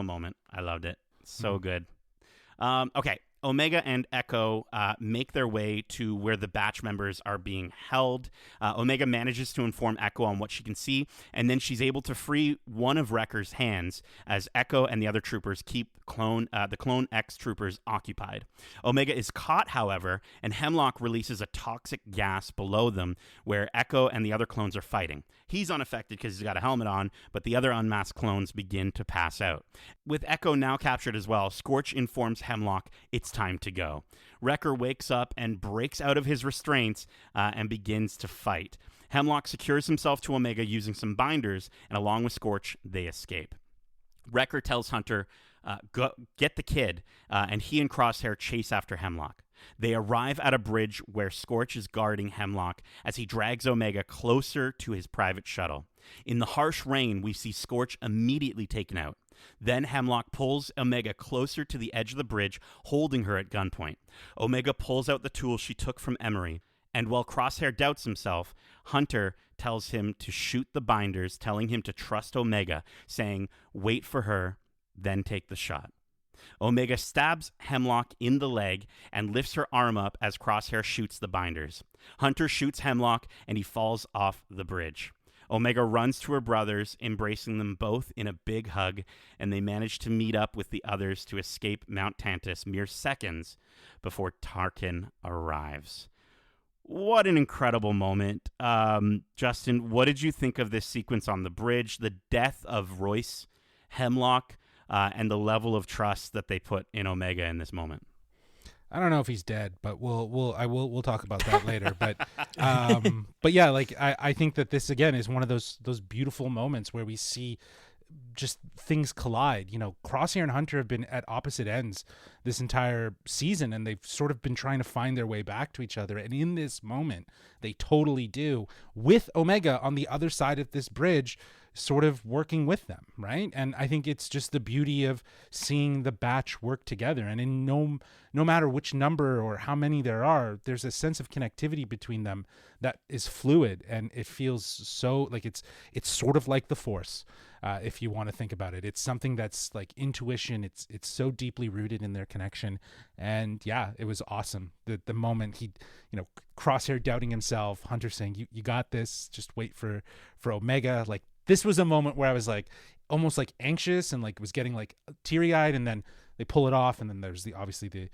moment. I loved it. So good. Okay. Omega and Echo make their way to where the batch members are being held. Omega manages to inform Echo on what she can see, and then she's able to free one of Wrecker's hands as Echo and the other troopers keep the Clone X troopers occupied. Omega is caught, however, and Hemlock releases a toxic gas below them where Echo and the other clones are fighting. He's unaffected because he's got a helmet on, but the other unmasked clones begin to pass out. With Echo now captured as well, Scorch informs Hemlock it's time to go. Wrecker wakes up and breaks out of his restraints and begins to fight. Hemlock secures himself to Omega using some binders, and along with Scorch, they escape. Wrecker tells Hunter, go get the kid, and he and Crosshair chase after Hemlock. They arrive at a bridge where Scorch is guarding Hemlock as he drags Omega closer to his private shuttle. In the harsh rain, we see Scorch immediately taken out. Then Hemlock pulls Omega closer to the edge of the bridge, holding her at gunpoint. Omega pulls out the tool she took from Emery, and while Crosshair doubts himself, Hunter tells him to shoot the binders, telling him to trust Omega, saying, "Wait for her, then take the shot." Omega stabs Hemlock in the leg and lifts her arm up as Crosshair shoots the binders. Hunter shoots Hemlock, and he falls off the bridge. Omega runs to her brothers, embracing them both in a big hug, and they manage to meet up with the others to escape Mount Tantus mere seconds before Tarkin arrives. What an incredible moment. Justin, what did you think of this sequence on the bridge, the death of Royce Hemlock, and the level of trust that they put in Omega in this moment? I don't know if he's dead, but we'll talk about that later. But yeah, like I think that this again is one of those beautiful moments where we see just things collide. You know, Crosshair and Hunter have been at opposite ends this entire season, and they've sort of been trying to find their way back to each other. And in this moment, they totally do, with Omega on the other side of this bridge, sort of working with them, right? And I think it's just the beauty of seeing the batch work together. And in no matter which number or how many there are, there's a sense of connectivity between them that is fluid, and it feels so like it's sort of like the Force. If you want to think about it, it's something that's like intuition. It's so deeply rooted in their connection, and yeah, it was awesome. The moment he, Crosshair doubting himself, Hunter saying, "You got this. Just wait for Omega." Like this was a moment where I was like almost like anxious and like was getting like teary eyed, and then they pull it off, and then there's obviously the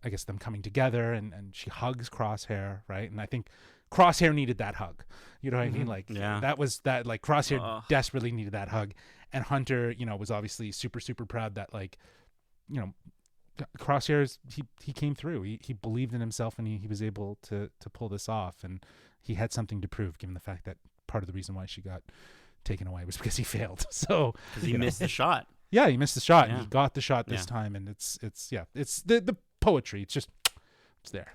I guess them coming together, and she hugs Crosshair, right? And I think Crosshair needed that hug. You know what I mean? Like that was that like Crosshair desperately needed that hug. And Hunter, was obviously super, super proud that like, Crosshair's he came through. He believed in himself, and he was able to pull this off, and he had something to prove, given the fact that part of the reason why she got taken away was because he failed. So because he missed the shot. Yeah, he missed the shot. Yeah. He got the shot this time, and it's the poetry. It's there.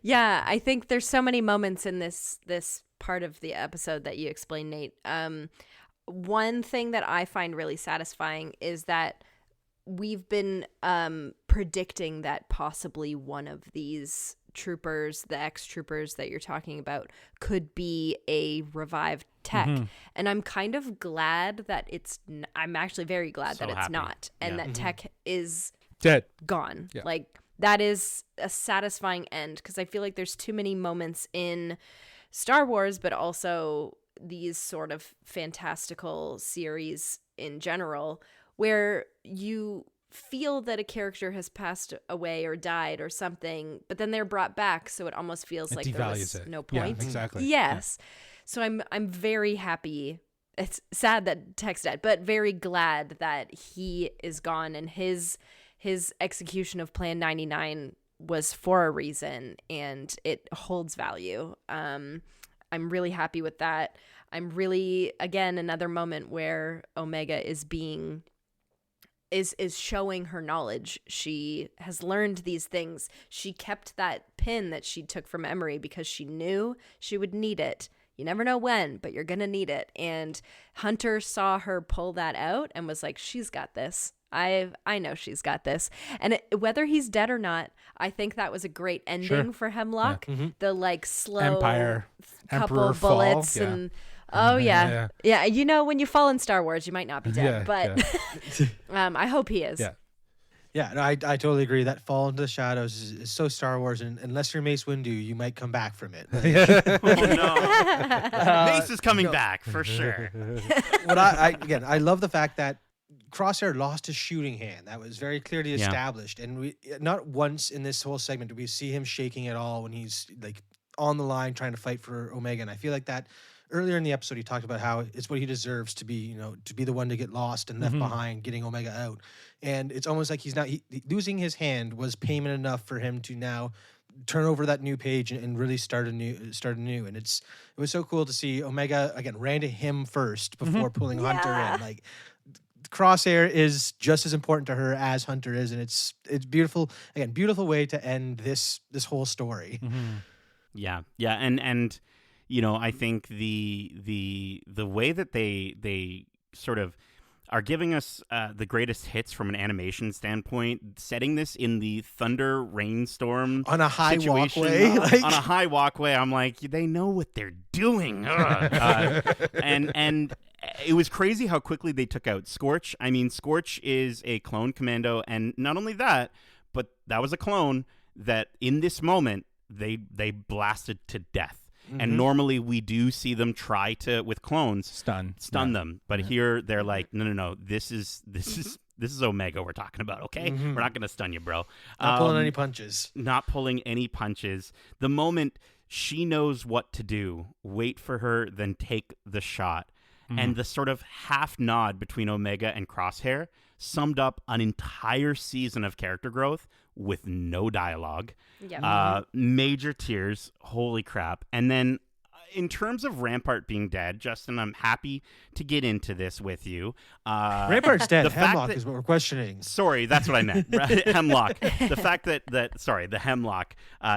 Yeah, I think there's so many moments in this part of the episode that you explained, Nate. One thing that I find really satisfying is that we've been predicting that possibly one of these troopers, the ex-troopers that you're talking about, could be a revived Tech. And I'm kind of glad that I'm actually very glad that it's not, and that Tech is dead, gone. Yeah. Like that is a satisfying end, because I feel like there's too many moments in Star Wars, but also these sort of fantastical series in general, where you feel that a character has passed away or died or something, but then they're brought back, so it almost feels like there was no point. Yeah, exactly. Yes. Yeah. So I'm very happy. It's sad that Tech's dead, but very glad that he is gone, and his execution of Plan 99 was for a reason, and it holds value. I'm really happy with that. I'm really, again, another moment where Omega is showing her knowledge. She has learned these things. She kept that pin that she took from Emery because she knew she would need it. You never know when, but you're going to need it. And Hunter saw her pull that out and was like, she's got this. I know she's got this. And whether he's dead or not, I think that was a great ending for Hemlock. Yeah. The like slow Empire, couple Emperor bullets fall. And yeah. When you fall in Star Wars, you might not be dead, but I hope he is. Yeah, no, I totally agree. That fall into the shadows is so Star Wars, and unless you're Mace Windu, you might come back from it. Oh no, Mace is coming back for sure. But I love the fact that Crosshair lost his shooting hand. That was very clearly established, and we not once in this whole segment do we see him shaking at all when he's like on the line trying to fight for Omega. And I feel like that earlier in the episode he talked about how it's what he deserves to be, to be the one to get lost and left behind, getting Omega out. And it's almost like losing his hand was payment enough for him to now turn over that new page and really start anew. And it was so cool to see Omega again ran to him first before pulling Hunter in. Like Crosshair is just as important to her as Hunter is, and it's beautiful. Again, beautiful way to end this whole story. Yeah, and I think the way that they sort of are giving us the greatest hits from an animation standpoint, setting this in the thunder rainstorm on a high situation, walkway, on a high walkway. I'm like, they know what they're doing, and it was crazy how quickly they took out Scorch. I mean, Scorch is a clone commando, and not only that, but that was a clone that in this moment they blasted to death. And normally we do see them try to, with clones, stun them. But here they're like, no, this is Omega we're talking about, okay? We're not going to stun you, bro. Not pulling any punches. Not pulling any punches. The moment she knows what to do, wait for her, then take the shot. and the sort of half nod between Omega and Crosshair summed up an entire season of character growth with no dialogue. Yeah. Major tears, holy crap. And then in terms of Rampart being dead, Justin, I'm happy to get into this with you. Rampart's dead. the fact Hemlock that- is what we're questioning. Sorry, that's what I meant. Hemlock. The fact that the Hemlock,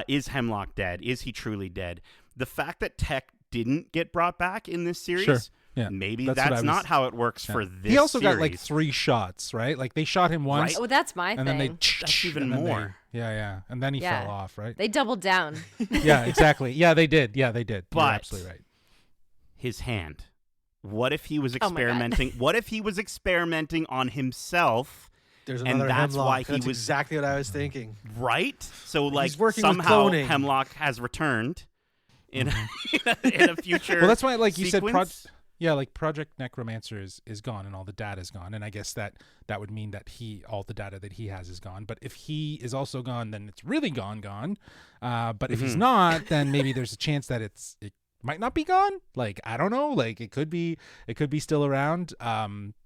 is Hemlock dead? Is he truly dead? The fact that Tech didn't get brought back in this series, Sure. Yeah, maybe that's what I that's was- not how it works for this He also series. got like 3 shots, right? Like they shot him once, Oh, that's my and thing. then they That's even and then they- more. yeah, and then he Yeah. fell off, right? They doubled down. Yeah, exactly. Yeah, they did. You're But- absolutely right. His hand. What if he was Oh my God. experimenting? What if he was experimenting on himself? There's And another that's Hemlock. why he That's was- exactly what I was thinking. Right? So like working with somehow cloning. Hemlock has returned in in a future. Well, that's why, like you said, sequence. like Project Necromancer is gone and all the data is gone, and I guess that would mean that all the data that he has is gone. But if he is also gone, then it's really gone. But if he's not, then maybe there's a chance that it might not be gone. Like I don't know. Like it could be still around.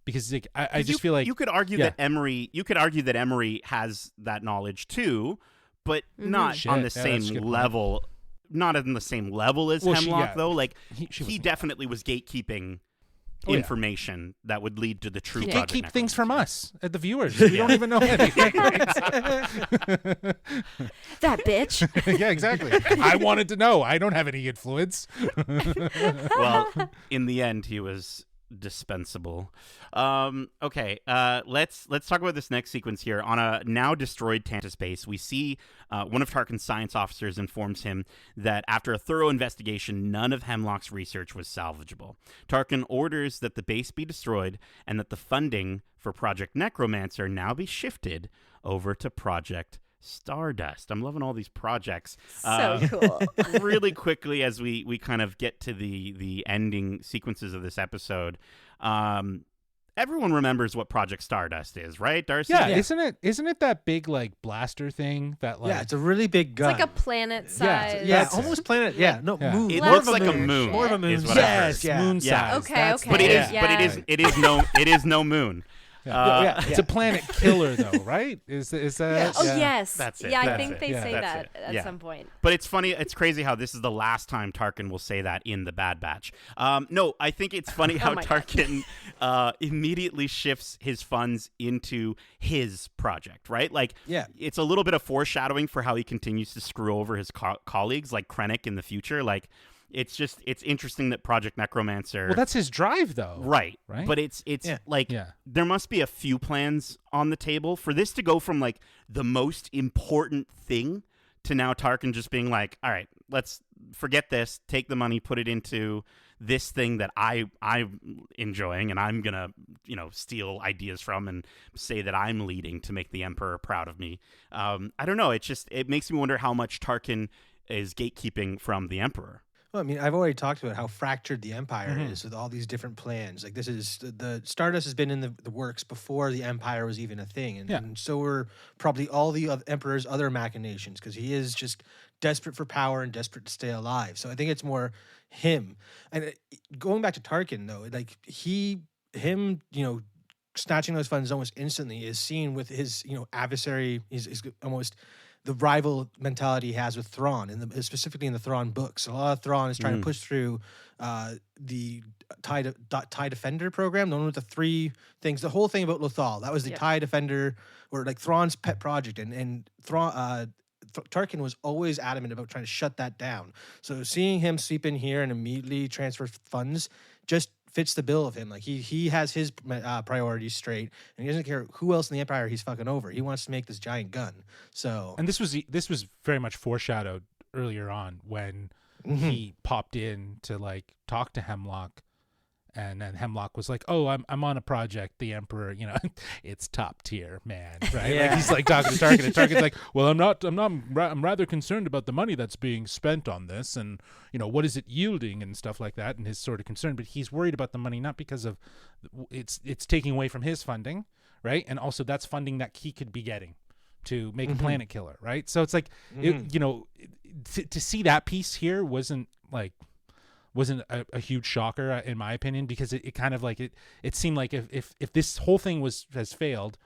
Because like, I just feel like you could argue yeah. that Emery. You could argue that Emery has that knowledge too, but not Shit, on the yeah, that's a same good point. level. Not on the same level as Well, Hemlock, though. Like she he wasn't. definitely was gatekeeping Oh, yeah. information that would lead to the true. He Project can't keep things from Necromancer. us, the viewers. We don't even know anything. That bitch. Yeah, exactly. I wanted to know. I don't have any influence. Well, in the end, he was dispensable. Okay, let's talk about this next sequence here. On a now destroyed Tantus base, we see one of Tarkin's science officers informs him that after a thorough investigation, none of Hemlock's research was salvageable. Tarkin orders that the base be destroyed and that the funding for Project Necromancer now be shifted over to Project Stardust. I'm loving all these projects. So cool. Really quickly, as we kind of get to the ending sequences of this episode, everyone remembers what Project Stardust is, right, Darcy? Yeah, Yeah. isn't it that big like blaster thing that like Yeah, it's a really big It's gun. like a planet size. yeah, That's almost planet. Yeah, no, Yeah. moon. It More looks of like a moon. More of a moon. is what I've heard. yes, yeah. moon Yeah. size. Okay, That's okay. But it is, Yeah. but it is no moon. Yeah. Yeah. It's a planet killer though, right? Is that? Yes. Oh yeah. yes. That's it. Yeah, I That's think it. they Yeah. say That's that it. at Yeah. some point. But it's funny. It's crazy how this is the last time Tarkin will say that in the Bad Batch. No, I think it's funny how my God. Tarkin immediately shifts his funds into his project, right? Like, Yeah. it's a little bit of foreshadowing for how he continues to screw over his colleagues, like Krennic in the future. Like, it's interesting that Project Necromancer. Well, that's his drive though. Right. Right? But it's Yeah. like Yeah. there must be a few plans on the table for this to go from like the most important thing to now Tarkin just being like, all right, let's forget this, take the money, put it into this thing that I'm enjoying and I'm going to, steal ideas from and say that I'm leading to make the Emperor proud of me. I don't know. It makes me wonder how much Tarkin is gatekeeping from the Emperor. Well, I mean, I've already talked about how fractured the Empire is with all these different plans. Like, this is the Stardust has been in the works before the Empire was even a thing, and so were probably all the Emperor's other machinations, because he is just desperate for power and desperate to stay alive. So I think it's more him. And going back to Tarkin, though, like him, snatching those funds almost instantly is seen with his, adversary. He's almost the rival mentality he has with Thrawn, specifically in the Thrawn books. A lot of Thrawn is trying to push through the TIE Defender program, the one with the 3 things. The whole thing about Lothal, that was the TIE Defender, or like Thrawn's pet project, and Thrawn. Tarkin was always adamant about trying to shut that down. So seeing him sweep in here and immediately transfer funds just fits the bill of him. Like he has his priorities straight, and he doesn't care who else in the Empire he's fucking over. He wants to make this giant gun. So, And this was very much foreshadowed earlier on when he popped in to like talk to Hemlock, and then Hemlock was like, "Oh, I'm on a project. The Emperor, it's top tier, man, right?" Like he's like talking to Tarkin, and Tarkin's like, "Well, I'm rather concerned about the money that's being spent on this, and what is it yielding and stuff like that." And his sort of concern, but he's worried about the money not because of it's taking away from his funding, right? And also that's funding that he could be getting to make a planet killer, right? So it's like, to see that piece here wasn't like wasn't a huge shocker in my opinion, because it kind of like it seemed like if this whole thing has failed,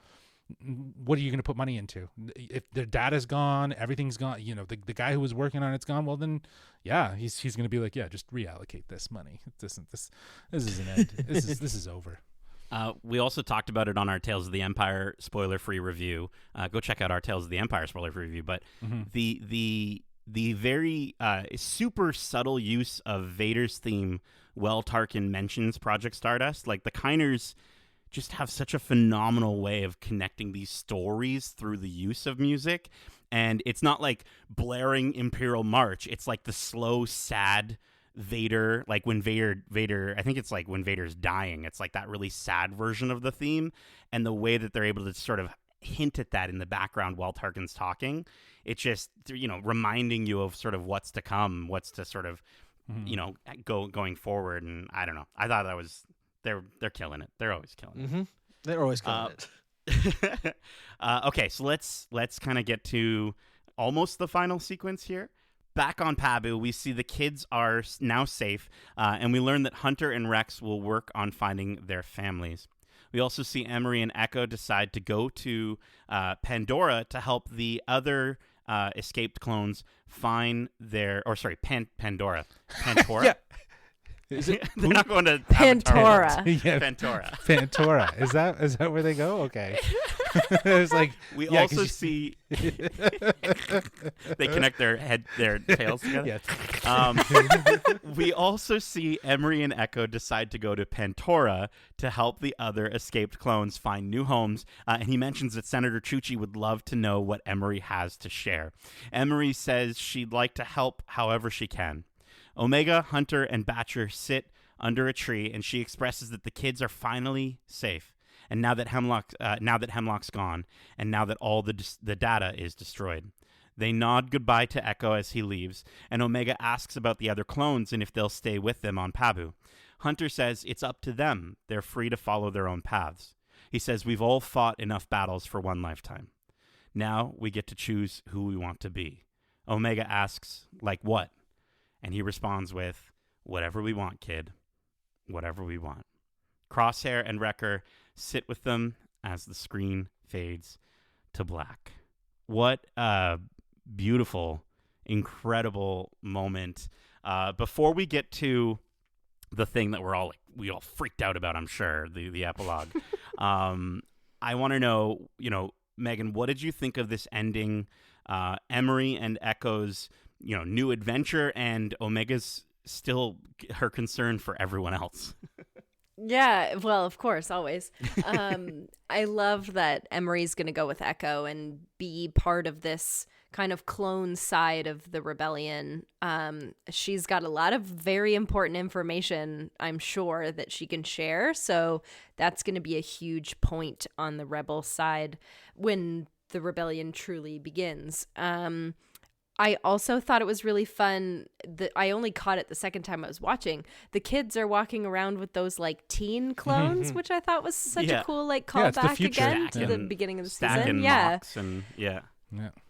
what are you going to put money into? If their data's gone, everything's gone, the guy who was working on it's gone, well then yeah, he's going to be like, yeah, just reallocate this money. This is an end. This is over. We also talked about it on our Tales of the Empire spoiler-free review. Go check out our Tales of the Empire spoiler-free review. But the very super subtle use of Vader's theme, while Tarkin mentions Project Stardust, like the Kiners just have such a phenomenal way of connecting these stories through the use of music. And it's not like blaring Imperial March. It's like the slow, sad Vader, like when Vader, I think it's like when Vader's dying. It's like that really sad version of the theme. And the way that they're able to sort of hint at that in the background while Tarkin's talking, it's just, reminding you of sort of what's to come, what's to sort of, going forward. And I don't know. I thought that was... They're killing it. They're always killing it. Mm-hmm. They're always killing it. Okay, so let's kind of get to almost the final sequence here. Back on Pabu, we see the kids are now safe, and we learn that Hunter and Rex will work on finding their families. We also see Emery and Echo decide to go to Pandora to help the other escaped clones find their... Pandora. Yeah. Is it They're not going to Pantora. Yeah. Pantora. Pantora. Is that where they go? Okay. It's like we also see they connect their tails together. Yes. We also see Emery and Echo decide to go to Pantora to help the other escaped clones find new homes, and he mentions that Senator Chuchi would love to know what Emery has to share. Emery says she'd like to help however she can. Omega, Hunter, and Batcher sit under a tree, and she expresses that the kids are finally safe. And now that Hemlock's gone, and now that all the data is destroyed, they nod goodbye to Echo as he leaves. And Omega asks about the other clones and if they'll stay with them on Pabu. Hunter says it's up to them; they're free to follow their own paths. He says we've all fought enough battles for one lifetime. Now we get to choose who we want to be. Omega asks, like what? And he responds with, whatever we want, kid. Whatever we want. Crosshair and Wrecker sit with them as the screen fades to black. What a beautiful, incredible moment. Before we get to the thing that we all freaked out about, I'm sure, the epilogue, I want to know, Megan, what did you think of this ending? Emery and Echo's new adventure, and Omega's still her concern for everyone else. Yeah, well, of course, always. I love that Emery's going to go with Echo and be part of this kind of clone side of the rebellion. She's got a lot of very important information, I'm sure, that she can share. So that's going to be a huge point on the rebel side when the rebellion truly begins. I also thought it was really fun that I only caught it the second time I was watching. The kids are walking around with those like teen clones, which I thought was such a cool callback again to the beginning of the season. Yeah.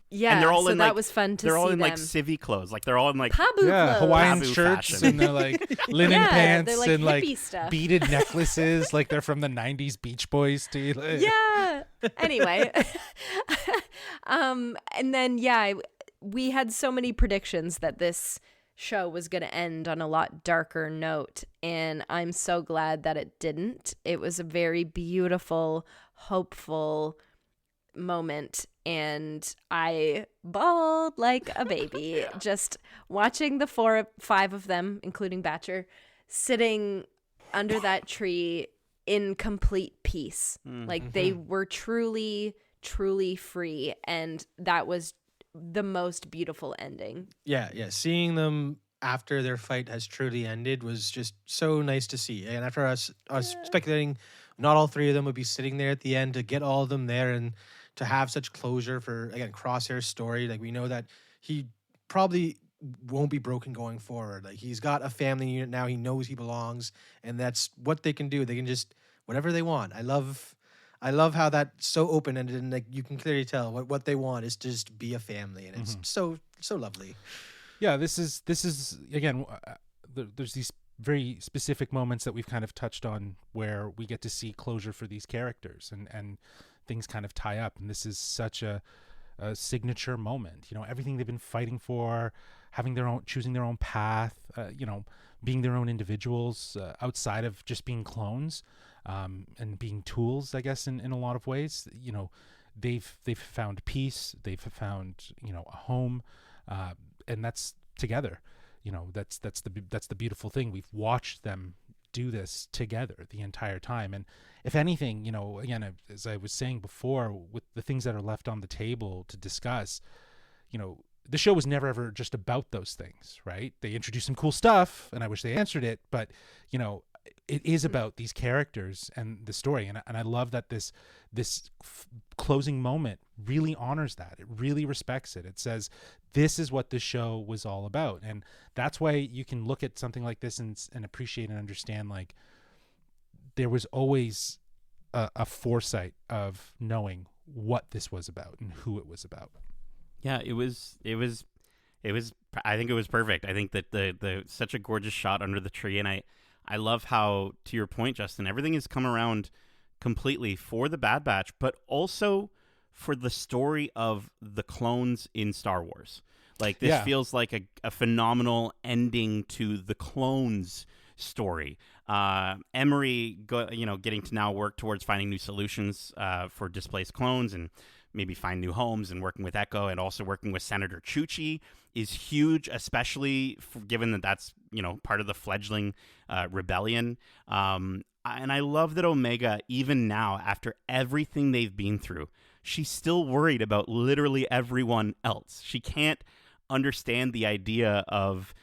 Yeah, and they're all so in that was fun to see. They're all in them. like civvy clothes, like they're all in like Pabu clothes. Hawaiian Pabu shirts fashion. and they're like linen Yeah, pants they're like and like hippie stuff. beaded necklaces, like they're from the '90s Beach Boys. Yeah. Anyway, and then we had so many predictions that this show was going to end on a lot darker note, and I'm so glad that it didn't. It was a very beautiful, hopeful moment, and I bawled like a baby just watching the 5 of them, including Batcher, sitting under that tree in complete peace. Like they were truly, truly free, and that was the most beautiful ending. Yeah. Seeing them after their fight has truly ended was just so nice to see. And after us speculating, not all 3 of them would be sitting there at the end, to get all of them there and to have such closure for, again, Crosshair's story. Like, we know that he probably won't be broken going forward. Like, he's got a family unit now. He knows he belongs, and that's what they can do. They can just whatever they want. I love how that's so open-ended, and like you can clearly tell what they want is to just be a family, and it's so lovely. Yeah, this is again there's these very specific moments that we've kind of touched on where we get to see closure for these characters, and things kind of tie up. And this is such a signature moment. You know, everything they've been fighting for, having their own, choosing their own path, being their own individuals outside of just being clones, and being tools, I guess, in a lot of ways. You know, they've found peace, they've found, a home, and that's together. You know, that's the beautiful thing. We've watched them do this together the entire time. And if anything, again, as I was saying before, with the things that are left on the table to discuss, the show was never ever just about those things, right? They introduced some cool stuff, and I wish they answered it, but it is about these characters and the story. And I love that this closing moment really honors that. It really respects it. It says, this is what this show was all about. And that's why you can look at something like this and appreciate and understand, like, there was always a foresight of knowing what this was about and who it was about. Yeah, it was. I think it was perfect. I think that the such a gorgeous shot under the tree, and I love how, to your point, Justin, everything has come around completely for the Bad Batch, but also for the story of the clones in Star Wars. Like, this feels like a phenomenal ending to the clones story. Emery, getting to now work towards finding new solutions for displaced clones and maybe find new homes, and working with Echo and also working with Senator Chuchi is huge, especially given that that's, part of the fledgling rebellion. And I love that Omega, even now, after everything they've been through, she's still worried about literally everyone else. She can't understand the idea of,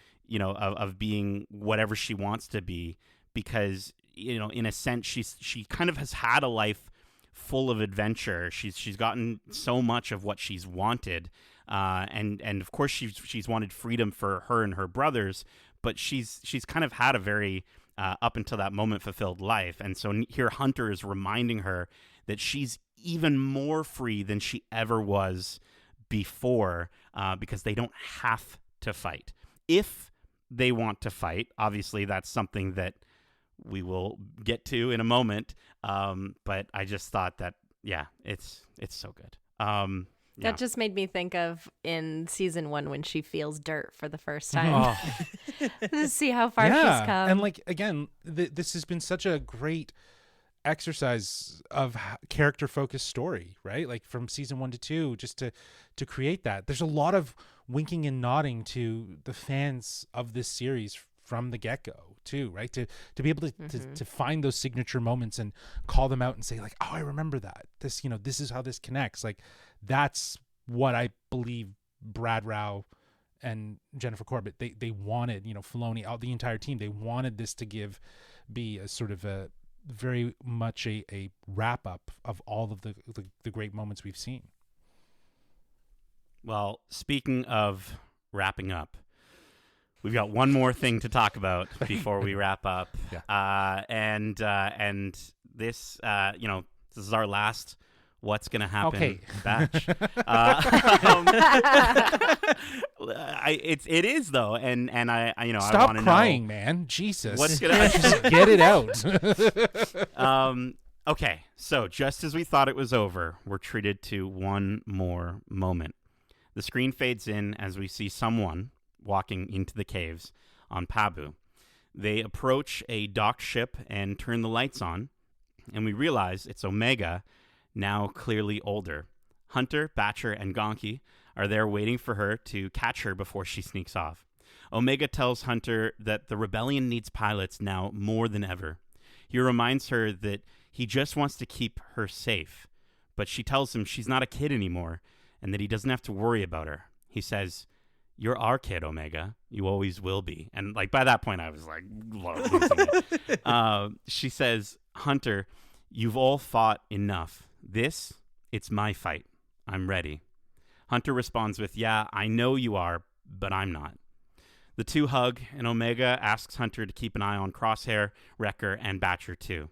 of being whatever she wants to be, because, in a sense, she kind of has had a life full of adventure. She's gotten so much of what she's wanted, and of course she's wanted freedom for her and her brothers, but she's kind of had a very up until that moment fulfilled life. And so here Hunter is reminding her that she's even more free than she ever was before, because they don't have to fight. If they want to fight, obviously that's something that we will get to in a moment. But I just thought that, it's so good. That just made me think of in season 1 when she feels dirt for the first time. To see how far she's come. And like, again, this has been such a great exercise of character focused story, right? Like from season 1 to 2, just to create that. There's a lot of winking and nodding to the fans of this series from the get-go too, right? To be able to find those signature moments and call them out and say, like, oh, I remember that. This, this is how this connects. Like, that's what I believe Brad Rao and Jennifer Corbett, they wanted, Filoni, the entire team, they wanted this to be a sort of a very much a wrap up of all of the great moments we've seen. Well, speaking of wrapping up, we've got one more thing to talk about before we wrap up. And this, this is our last What's Gonna Happen batch. It is though, and I stop I want to crying, know, man. Jesus, what's gonna just get it out. Okay, so just as we thought it was over, we're treated to one more moment. The screen fades in as we see someone walking into the caves on Pabu. They approach a docked ship and turn the lights on, and we realize it's Omega, now clearly older. Hunter, Batcher, and Gonki are there waiting for her to catch her before she sneaks off. Omega tells Hunter that the rebellion needs pilots now more than ever. He reminds her that he just wants to keep her safe, but she tells him she's not a kid anymore and that he doesn't have to worry about her. He says, "You're our kid, Omega. You always will be." And like by that point, I was like, losing it. She says, "Hunter, you've all fought enough. It's my fight. I'm ready." Hunter responds with, "Yeah, I know you are, but I'm not." The two hug, and Omega asks Hunter to keep an eye on Crosshair, Wrecker, and Batcher too.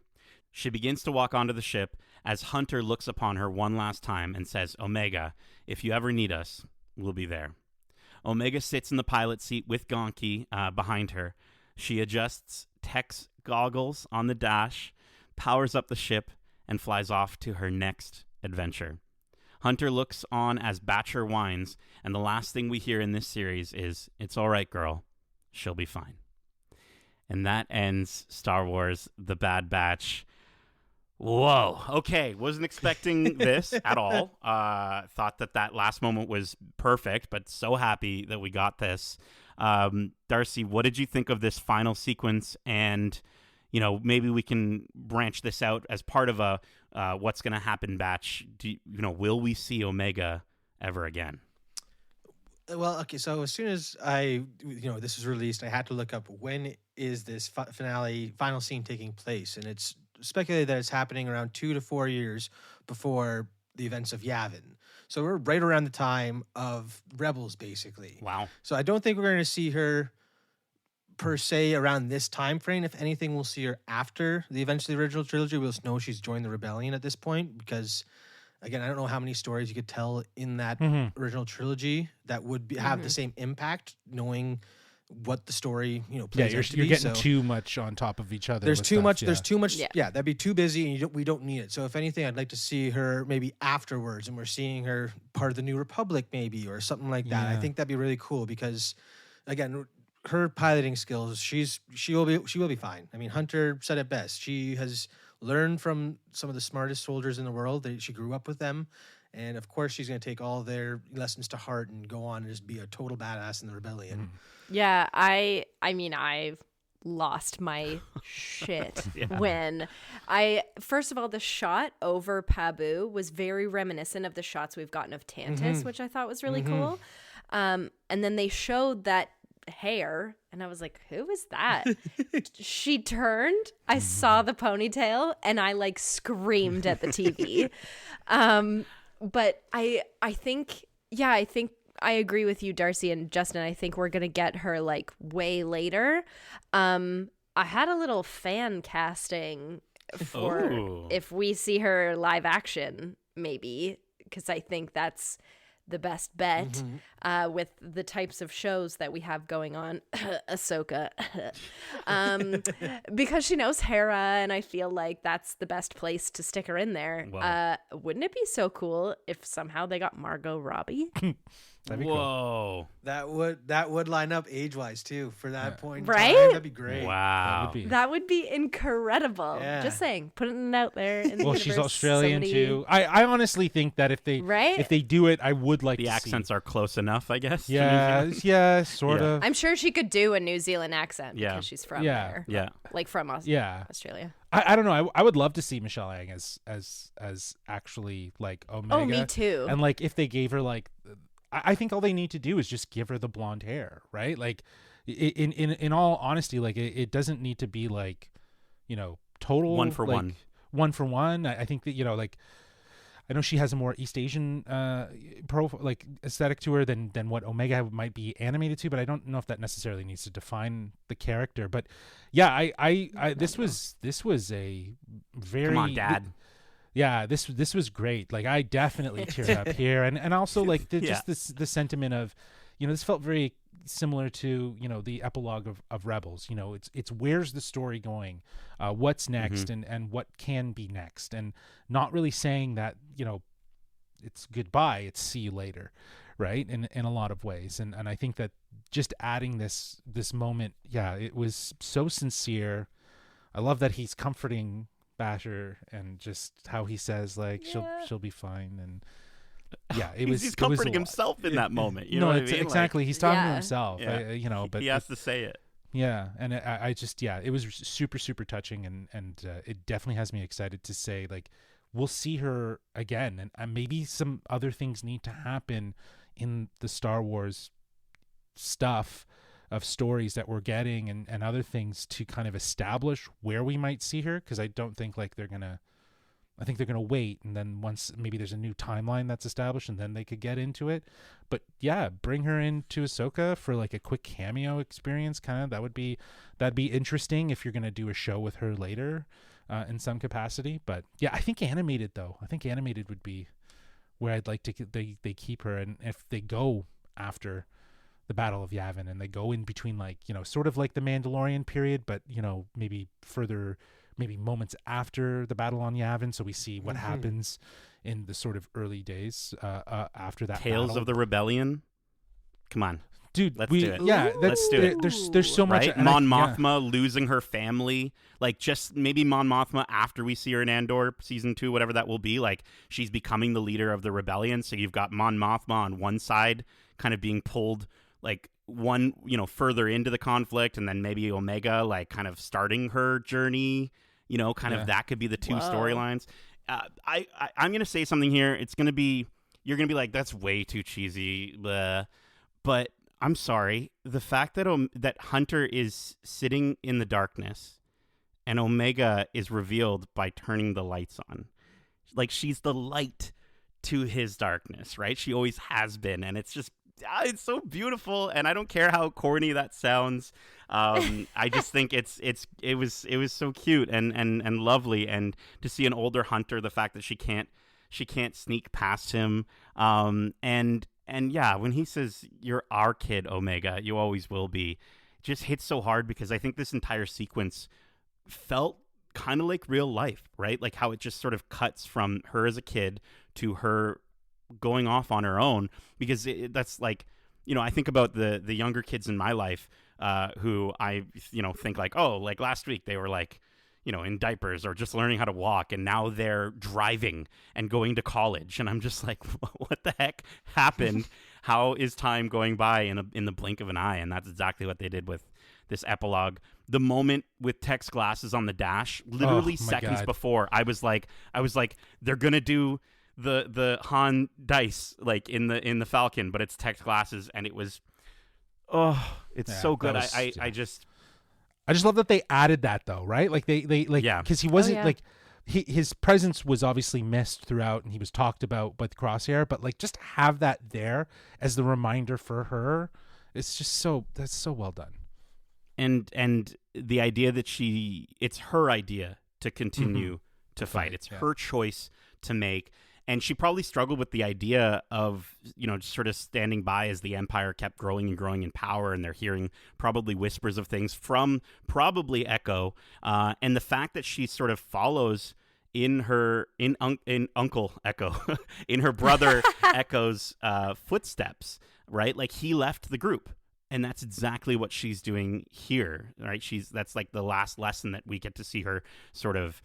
She begins to walk onto the ship as Hunter looks upon her one last time and says, "Omega, if you ever need us, we'll be there." Omega sits in the pilot seat with Gonki behind her. She adjusts Tech's goggles on the dash, powers up the ship, and flies off to her next adventure. Hunter looks on as Batcher whines, and the last thing we hear in this series is, "It's all right, girl. She'll be fine." And that ends Star Wars The Bad Batch. Whoa. Okay. Wasn't expecting this at all. Thought that last moment was perfect, but so happy that we got this. Darcy, what did you think of this final sequence? And, maybe we can branch this out as part of a what's going to happen batch. Will we see Omega ever again? Well, okay, so as soon as this was released, I had to look up when is this final scene taking place, and it's speculated that it's happening around 2 to 4 years before the events of Yavin. So we're right around the time of Rebels, basically. Wow. So I don't think we're going to see her per se around this time frame. If anything, we'll see her after the events of the original trilogy. We'll know she's joined the rebellion at this point because, again, I don't know how many stories you could tell in that original trilogy that would have the same impact, knowing what the story plays out to you're be. getting too much on top of each other. There's with too stuff, much. yeah. There's too much. Yeah, that'd be too busy, and we don't need it. So if anything, I'd like to see her maybe afterwards, and we're seeing her part of the New Republic, maybe, or something like that. I think that'd be really cool because, again, her piloting skills, she will be fine. I mean, Hunter said it best. She has learned from some of the smartest soldiers in the world. She grew up with them. And of course, she's going to take all their lessons to heart and go on and just be a total badass in the rebellion. Yeah, I mean, I've lost my shit when first of all, the shot over Pabu was very reminiscent of the shots we've gotten of Tantus, which I thought was really cool. And then they showed that hair, and I was like, who is that? She turned, I saw the ponytail, and I screamed at the TV. But I think I agree with you, Darcy and Justin. I think we're gonna get her way later. I had a little fan casting for if we see her live action, maybe, because I think that's the best bet with the types of shows that we have going on. Ahsoka. Because she knows Hera, and I feel like that's the best place to stick her in there. Wow. Wouldn't it be so cool if somehow they got Margot Robbie? That'd be Whoa. cool. That would line up age-wise too for that point in Right? time. That'd be great. Wow. That would be incredible. Yeah. Just saying, putting it out there. In the Well, she's universe. Australian Somebody- too. I honestly think that if they do it, I would like The to accents see. are close enough, I guess. to New Yeah, Zealand. yeah, sort Yeah. of. I'm sure she could do a New Zealand accent Yeah. because she's from Yeah. there. Yeah. From Yeah. Australia. I don't know. I would love to see Michelle Ang as actually Omega. Oh, me too. And if they gave her I think all they need to do is just give her the blonde hair, right? In all honesty, it doesn't need to be total One for one. One for one. I think that I know she has a more East Asian profile, aesthetic to her than what Omega might be animated to, but I don't know if that necessarily needs to define the character. But yeah, this was a very Come on, Dad. Yeah, this was great. I definitely teared up here, and also just the sentiment of, this felt very similar to the epilogue of Rebels. It's where's the story going, what's next, and what can be next, and not really saying that it's goodbye, it's see you later, right? In a lot of ways, and I think that just adding this moment, it was so sincere. I love that he's comforting Basher and just how he says she'll be fine, and he's comforting himself in that moment. You know what I mean? Exactly. He's talking to Yeah. himself. Yeah. But he has to say it. Yeah, and I just it was super super touching, and it definitely has me excited to say we'll see her again, and maybe some other things need to happen in the Star Wars stuff of stories that we're getting and other things to kind of establish where we might see her, because I don't think they're gonna wait, and then once maybe there's a new timeline that's established, and then they could get into it. But yeah, bring her into Ahsoka for a quick cameo experience, that'd be interesting if you're gonna do a show with her later in some capacity. But yeah, I think animated would be where I'd like to they keep her, and if they go after the Battle of Yavin, and they go in between, like, sort of like the Mandalorian period, but maybe further, maybe moments after the battle on Yavin, so we see what happens in the sort of early days after that Tales battle. of the Rebellion. Come on. Dude, Let's do it. Yeah, Let's do it. There's so much. Right? Mon Mothma losing her family. Like, just maybe Mon Mothma after we see her in Andor season 2, whatever that will be. Like, she's becoming the leader of the rebellion. So you've got Mon Mothma on one side, kind of being pulled like one, further into the conflict, and then maybe Omega like kind of starting her journey. Kind of that could be the two storylines. I'm gonna say something here. You're gonna be like, that's way too cheesy, but I'm sorry. The fact that that Hunter is sitting in the darkness and Omega is revealed by turning the lights on. Like, she's the light to his darkness, right? She always has been. And it's just, it's so beautiful. And I don't care how corny that sounds. I just think it was so cute and lovely. And to see an older Hunter, the fact that she can't sneak past him. And yeah, when he says, "You're our kid, Omega, you always will be," it just hits so hard, because I think this entire sequence felt kind of like real life, right? Like how it just sort of cuts from her as a kid to her going off on her own, because that's like, I think about the younger kids in my life who I, think like, oh, like last week they were like, in diapers or just learning how to walk, and now they're driving and going to college, and I'm just like, what the heck happened? How is time going by in the blink of an eye? And that's exactly what they did with this epilogue. The moment with Tech's glasses on the dash, literally seconds before, I was like, they're gonna do the Han dice like in the Falcon, but it's Tech's glasses, and it was, so good. I just love that they added that, though, right? Like they because he wasn't like his presence was obviously missed throughout, and he was talked about by the Crosshair, but like just have that there as the reminder for her. It's just that's so well done. And the idea that it's her idea to continue to fight. It's her choice to make. And she probably struggled with the idea of, just sort of standing by as the Empire kept growing and growing in power, and they're hearing probably whispers of things from probably Echo. And the fact that she sort of follows in Uncle Echo, in her brother Echo's footsteps, right? Like, he left the group. And that's exactly what she's doing here, right? That's like the last lesson that we get to see her sort of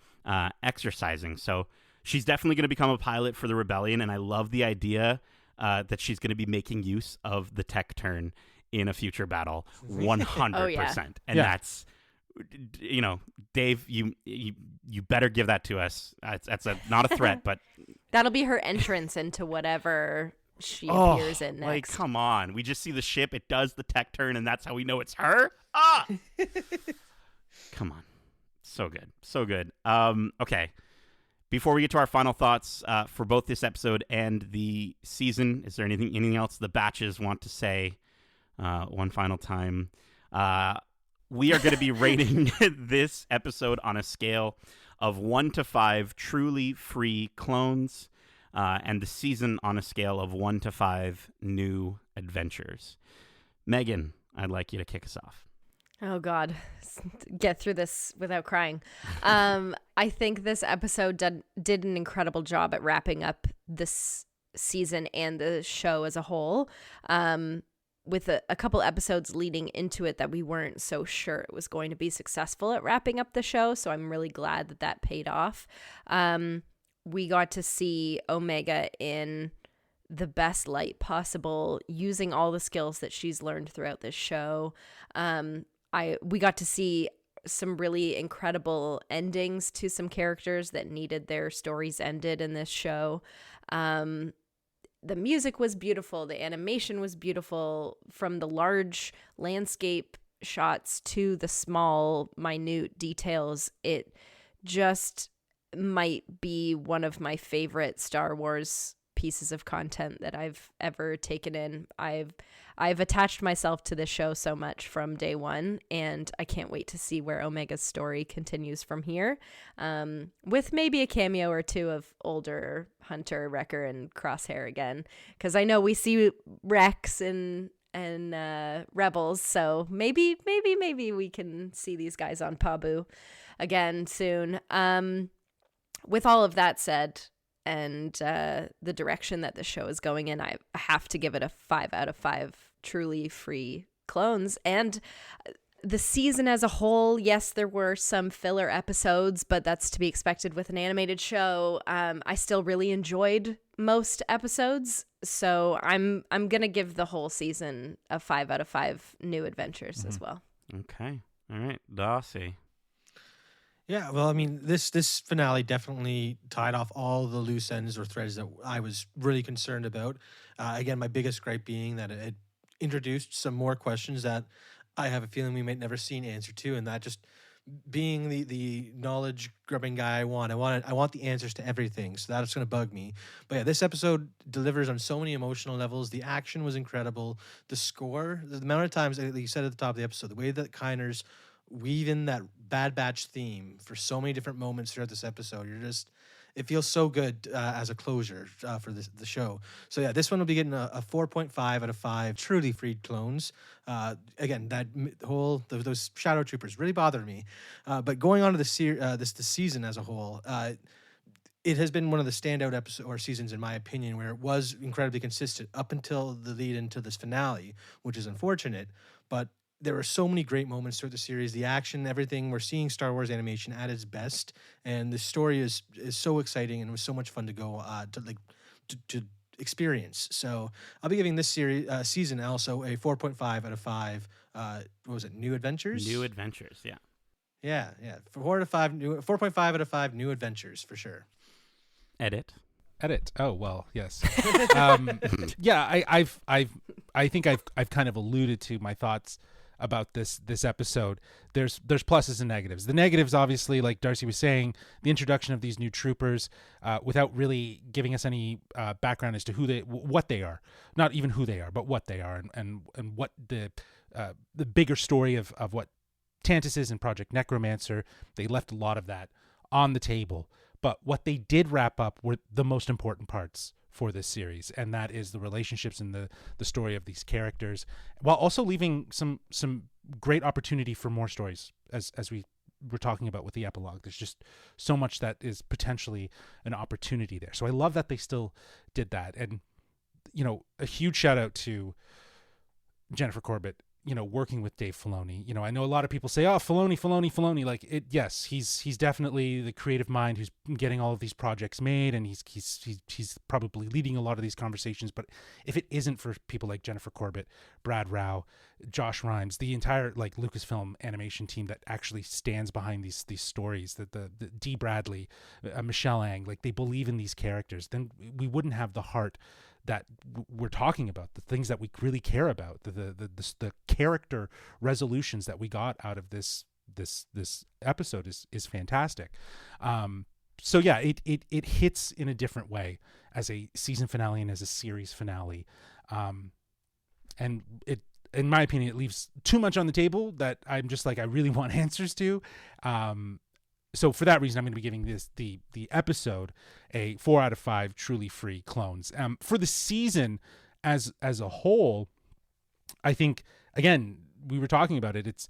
exercising. So she's definitely going to become a pilot for the Rebellion, and I love the idea that she's going to be making use of the tech turn in a future battle, 100%. And that's, Dave, you better give that to us. That's not a threat, but that'll be her entrance into whatever she appears in next. Like, come on. We just see the ship, it does the tech turn, and that's how we know it's her? Come on. So good. So good. Okay. Before we get to our final thoughts for both this episode and the season, is there anything else the batches want to say one final time? We are going to be rating this episode on a scale of 1 to 5 truly free clones, and the season on a scale of 1 to 5 new adventures. Megan, I'd like you to kick us off. Oh, God. Get through this without crying. I think this episode did an incredible job at wrapping up this season and the show as a whole, with a couple episodes leading into it that we weren't so sure it was going to be successful at wrapping up the show. So I'm really glad that paid off. We got to see Omega in the best light possible, using all the skills that she's learned throughout this show. We got to see some really incredible endings to some characters that needed their stories ended in this show. The music was beautiful. The animation was beautiful, from the large landscape shots to the small, minute details. It just might be one of my favorite Star Wars pieces of content that I've ever taken in. I've attached myself to this show so much from day one, and I can't wait to see where Omega's story continues from here, with maybe a cameo or two of older Hunter, Wrecker, and Crosshair again, because I know we see Rex and and Rebels. So maybe we can see these guys on Pabu again soon. With all of that said, and the direction that the show is going in, I have to give it a 5 out of 5 truly free clones. And the season as a whole, yes, there were some filler episodes, but that's to be expected with an animated show. I still really enjoyed most episodes, so I'm gonna give the whole season a 5 out of 5 new adventures as well. Okay. All right. Darcy. Yeah, well, I mean, this finale definitely tied off all the loose ends or threads that I was really concerned about. Again, my biggest gripe being that it introduced some more questions that I have a feeling we might never see an answer to, and that just being the knowledge grubbing guy I want the answers to everything, so that's going to bug me. But yeah, this episode delivers on so many emotional levels. The action was incredible. The score, the amount of times, like you said at the top of the episode, the way that Kiners weave in that Bad Batch theme for so many different moments throughout this episode, it feels so good as a closure for the show. So yeah, this one will be getting a 4.5 out of 5 truly freed clones. Again, that those Shadow Troopers really bother me. But going on to the season as a whole, it has been one of the standout episodes or seasons, in my opinion, where it was incredibly consistent up until the lead into this finale, which is unfortunate. But there were so many great moments throughout the series. The action, everything. We're seeing Star Wars animation at its best, and the story is so exciting, and it was so much fun to go to experience. So I'll be giving this season also a 4.5 out of 5. What was it? New Adventures. New Adventures. Yeah. Yeah. 4.5 out of 5 new adventures for sure. Edit. Oh well, yes. Yeah, I think I've kind of alluded to my thoughts about this episode. There's pluses and negatives. The negatives, obviously, like Darcy was saying, the introduction of these new troopers without really giving us any background as to what they are, not even who they are, but what they are, and what the bigger story of what Tantus is in Project Necromancer. They left a lot of that on the table, but what they did wrap up were the most important parts for this series, and that is the relationships and the story of these characters, while also leaving some great opportunity for more stories, as we were talking about with the epilogue. There's just so much that is potentially an opportunity there. So I love that they still did that. And, a huge shout out to Jennifer Corbett, working with Dave Filoni. I know a lot of people say, oh, Filoni. Like, yes, he's definitely the creative mind who's getting all of these projects made, and he's probably leading a lot of these conversations. But if it isn't for people like Jennifer Corbett, Brad Rao, Josh Rhimes, the entire Lucasfilm animation team that actually stands behind these stories, the Dee Bradley, Michelle Ang, they believe in these characters, then we wouldn't have the heart that we're talking about, the things that we really care about, the character resolutions that we got out of this episode is fantastic. So yeah, it hits in a different way as a season finale and as a series finale, and it, in my opinion, it leaves too much on the table that I'm just I really want answers to. So for that reason, I'm going to be giving the episode a 4 out of 5 truly free clones. For the season as a whole, I think, again, we were talking about it.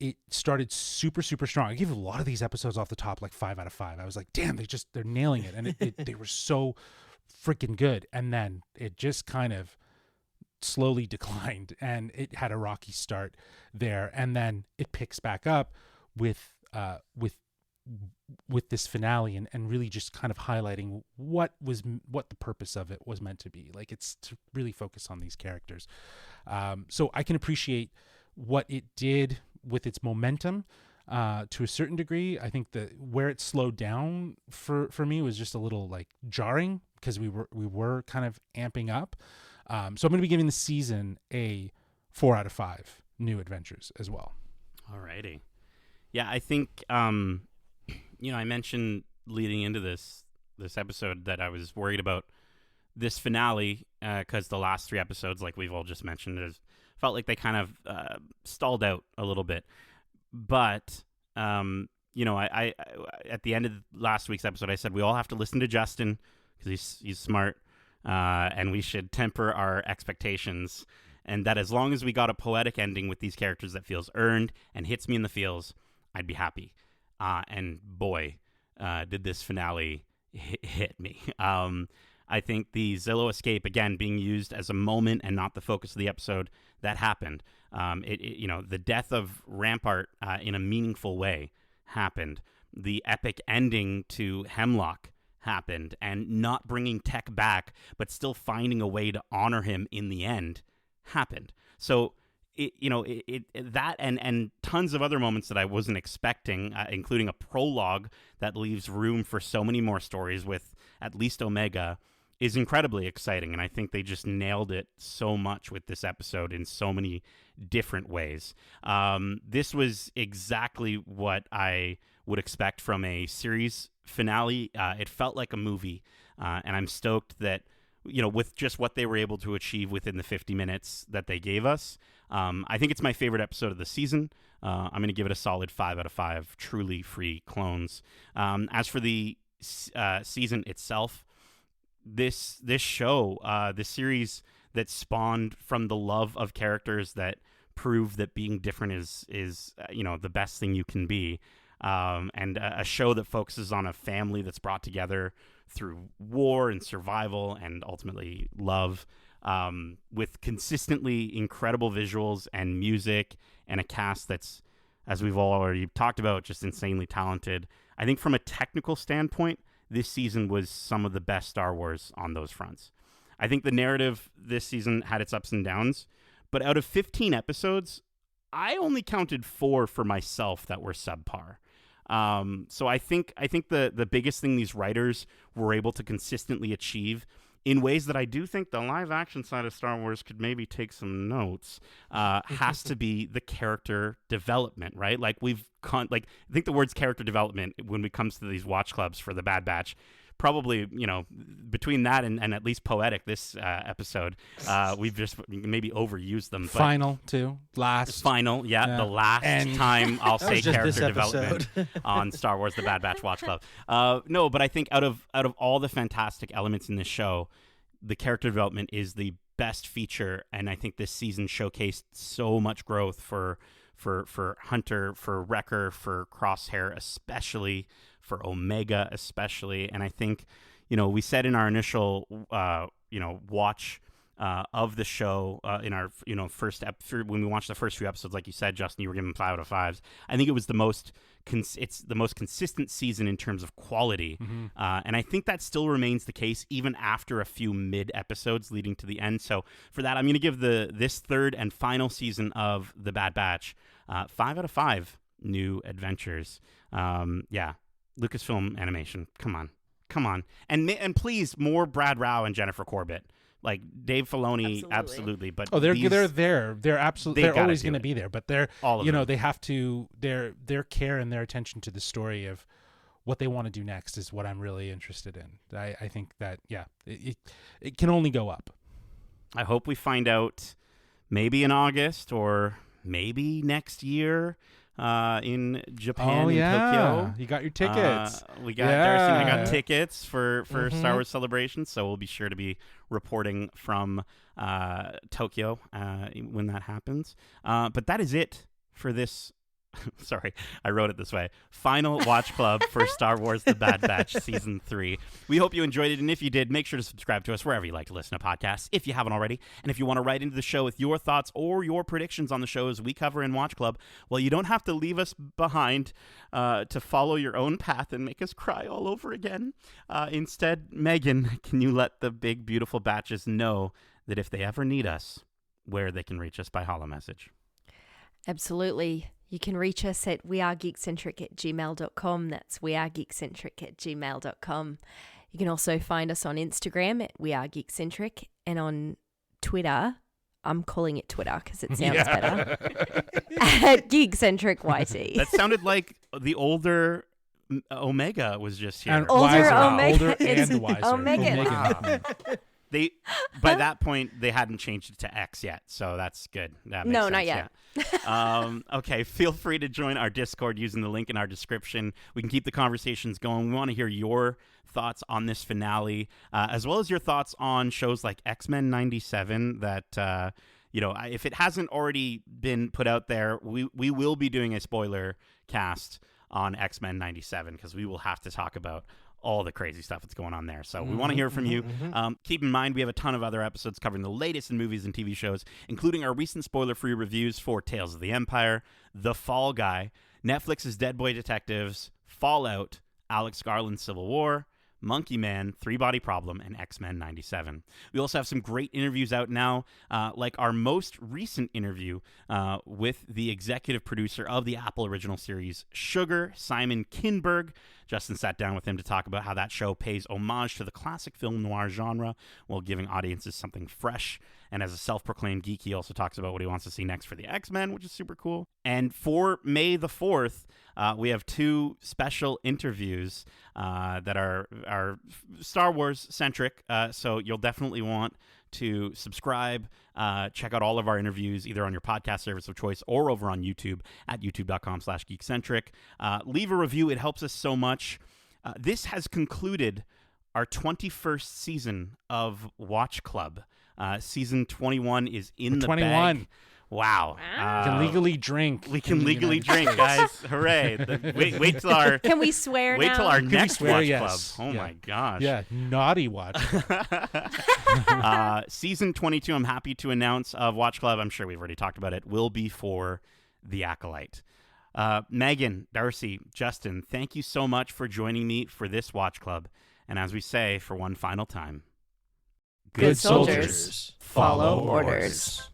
It started super, super strong. I gave a lot of these episodes off the top 5 out of 5. I was like, damn, they're nailing it, and they were so freaking good. And then it just kind of slowly declined, and it had a rocky start there, and then it picks back up with this finale and really just kind of highlighting what the purpose of it was meant to be. It's to really focus on these characters. So I can appreciate what it did with its momentum to a certain degree. I think where it slowed down for me was just a little jarring, because we were kind of amping up. So I'm going to be giving the season a 4 out of 5 new adventures as well. Alrighty. Yeah, I think, I mentioned leading into this episode that I was worried about this finale because the last 3 episodes, like we've all just mentioned, felt like they kind of stalled out a little bit. But, I at the end of last week's episode, I said we all have to listen to Justin because he's smart, and we should temper our expectations. and that as long as we got a poetic ending with these characters that feels earned and hits me in the feels, I'd be happy. And boy, did this finale hit me. I think the Zillow escape, again, being used as a moment and not the focus of the episode, that happened. The death of Rampart in a meaningful way happened. The epic ending to Hemlock happened, and not bringing Tech back, but still finding a way to honor him in the end happened. So, that and tons of other moments that I wasn't expecting, including a prologue that leaves room for so many more stories with at least Omega, is incredibly exciting. And I think they just nailed it so much with this episode in so many different ways. This was exactly what I would expect from a series finale. It felt like a movie, and I'm stoked that, with just what they were able to achieve within the 50 minutes that they gave us. I think it's my favorite episode of the season. I'm going to give it a solid 5 out of 5 truly free clones. As for the season itself, this show, this series that spawned from the love of characters that prove that being different is the best thing you can be, and a show that focuses on a family that's brought together through war and survival and ultimately love, with consistently incredible visuals and music and a cast that's, as we've all already talked about, just insanely talented. I think from a technical standpoint, this season was some of the best Star Wars on those fronts. I think the narrative this season had its ups and downs, but out of 15 episodes, I only counted 4 for myself that were subpar. So I think the biggest thing these writers were able to consistently achieve, in ways that I do think the live action side of Star Wars could maybe take some notes, has to be the character development, right? Like I think the words character development, when it comes to these watch clubs for the Bad Batch, probably, between that and at least poetic this episode, we've just maybe overused them. But Final, too. Last. Final, yeah. The last time I'll say just this character development on Star Wars The Bad Batch Watch Club. No, but I think out of all the fantastic elements in this show, the character development is the best feature, and I think this season showcased so much growth for Hunter, for Wrecker, for Crosshair especially, for Omega especially. And I think, we said in our initial, watch of the show, in our, when we watched the first few episodes, like you said, Justin, you were giving 5 out of 5s. I think it was the most consistent season in terms of quality. Mm-hmm. And I think that still remains the case even after a few mid episodes leading to the end. So for that, I'm going to give this third and final season of The Bad Batch 5 out of 5 new adventures. Lucasfilm Animation, come on, and please, more Brad Rao and Jennifer Corbett. Like Dave Filoni, absolutely. But they're there. They're absolutely. They're always going to be there. But they're all of them. They have to. Their care and their attention to the story of what they want to do next is what I'm really interested in. I think that it can only go up. I hope we find out maybe in August or maybe next year. In Japan, in Tokyo. You got your tickets. We got Darcy and I got tickets for Star Wars Celebration, so we'll be sure to be reporting from Tokyo when that happens. But that is it for this. Sorry, I wrote it this way. Final Watch Club for Star Wars The Bad Batch Season 3. We hope you enjoyed it, and if you did, make sure to subscribe to us wherever you like to listen to podcasts, if you haven't already. And if you want to write into the show with your thoughts or your predictions on the shows we cover in Watch Club, well, you don't have to leave us behind to follow your own path and make us cry all over again. Instead, Megan, can you let the big, beautiful batches know that if they ever need us, where they can reach us by HoloMessage? Absolutely. You can reach us at wearegeekcentric@gmail.com. That's wearegeekcentric@gmail.com. You can also find us on Instagram at wearegeekcentric, and on Twitter, I'm calling it Twitter because it sounds better, at geekcentricyt. That sounded like the older Omega was just here. And older wiser. Olmega. Older It's and wiser. Omega. By that point, they hadn't changed it to X yet, so that's good. That makes No, sense, not yet. Yeah. Okay, feel free to join our Discord using the link in our description. We can keep the conversations going. We want to hear your thoughts on this finale, as well as your thoughts on shows like X-Men 97 that if it hasn't already been put out there, we will be doing a spoiler cast on X-Men 97 because we will have to talk about all the crazy stuff that's going on there. So we want to hear from you. Keep in mind, we have a ton of other episodes covering the latest in movies and TV shows, including our recent spoiler-free reviews for Tales of the Empire, The Fall Guy, Netflix's Dead Boy Detectives, Fallout, Alex Garland's Civil War, Monkey Man, Three Body Problem, and X-Men 97. We also have some great interviews out now, like our most recent interview with the executive producer of the Apple original series, Sugar, Simon Kinberg. Justin sat down with him to talk about how that show pays homage to the classic film noir genre while giving audiences something fresh. And as a self-proclaimed geek, he also talks about what he wants to see next for the X-Men, which is super cool. And for May the 4th, we have 2 special interviews that are Star Wars-centric, so you'll definitely want to subscribe, check out all of our interviews, either on your podcast service of choice or over on YouTube at youtube.com/geekcentric. Leave a review. It helps us so much. This has concluded our 21st season of Watch Club. Season 21 is in the 21. bag. Wow. We can legally drink. We can legally drink, guys. Hooray. Wait till our... Can we swear Wait now? till our next swear? Watch Yes. Club. Oh, Yeah. my gosh. Yeah, naughty watch. Season 22, I'm happy to announce, of Watch Club, I'm sure we've already talked about it, will be for The Acolyte. Megan, Darcy, Justin, thank you so much for joining me for this Watch Club. And as we say, for one final time, Good soldiers follow orders.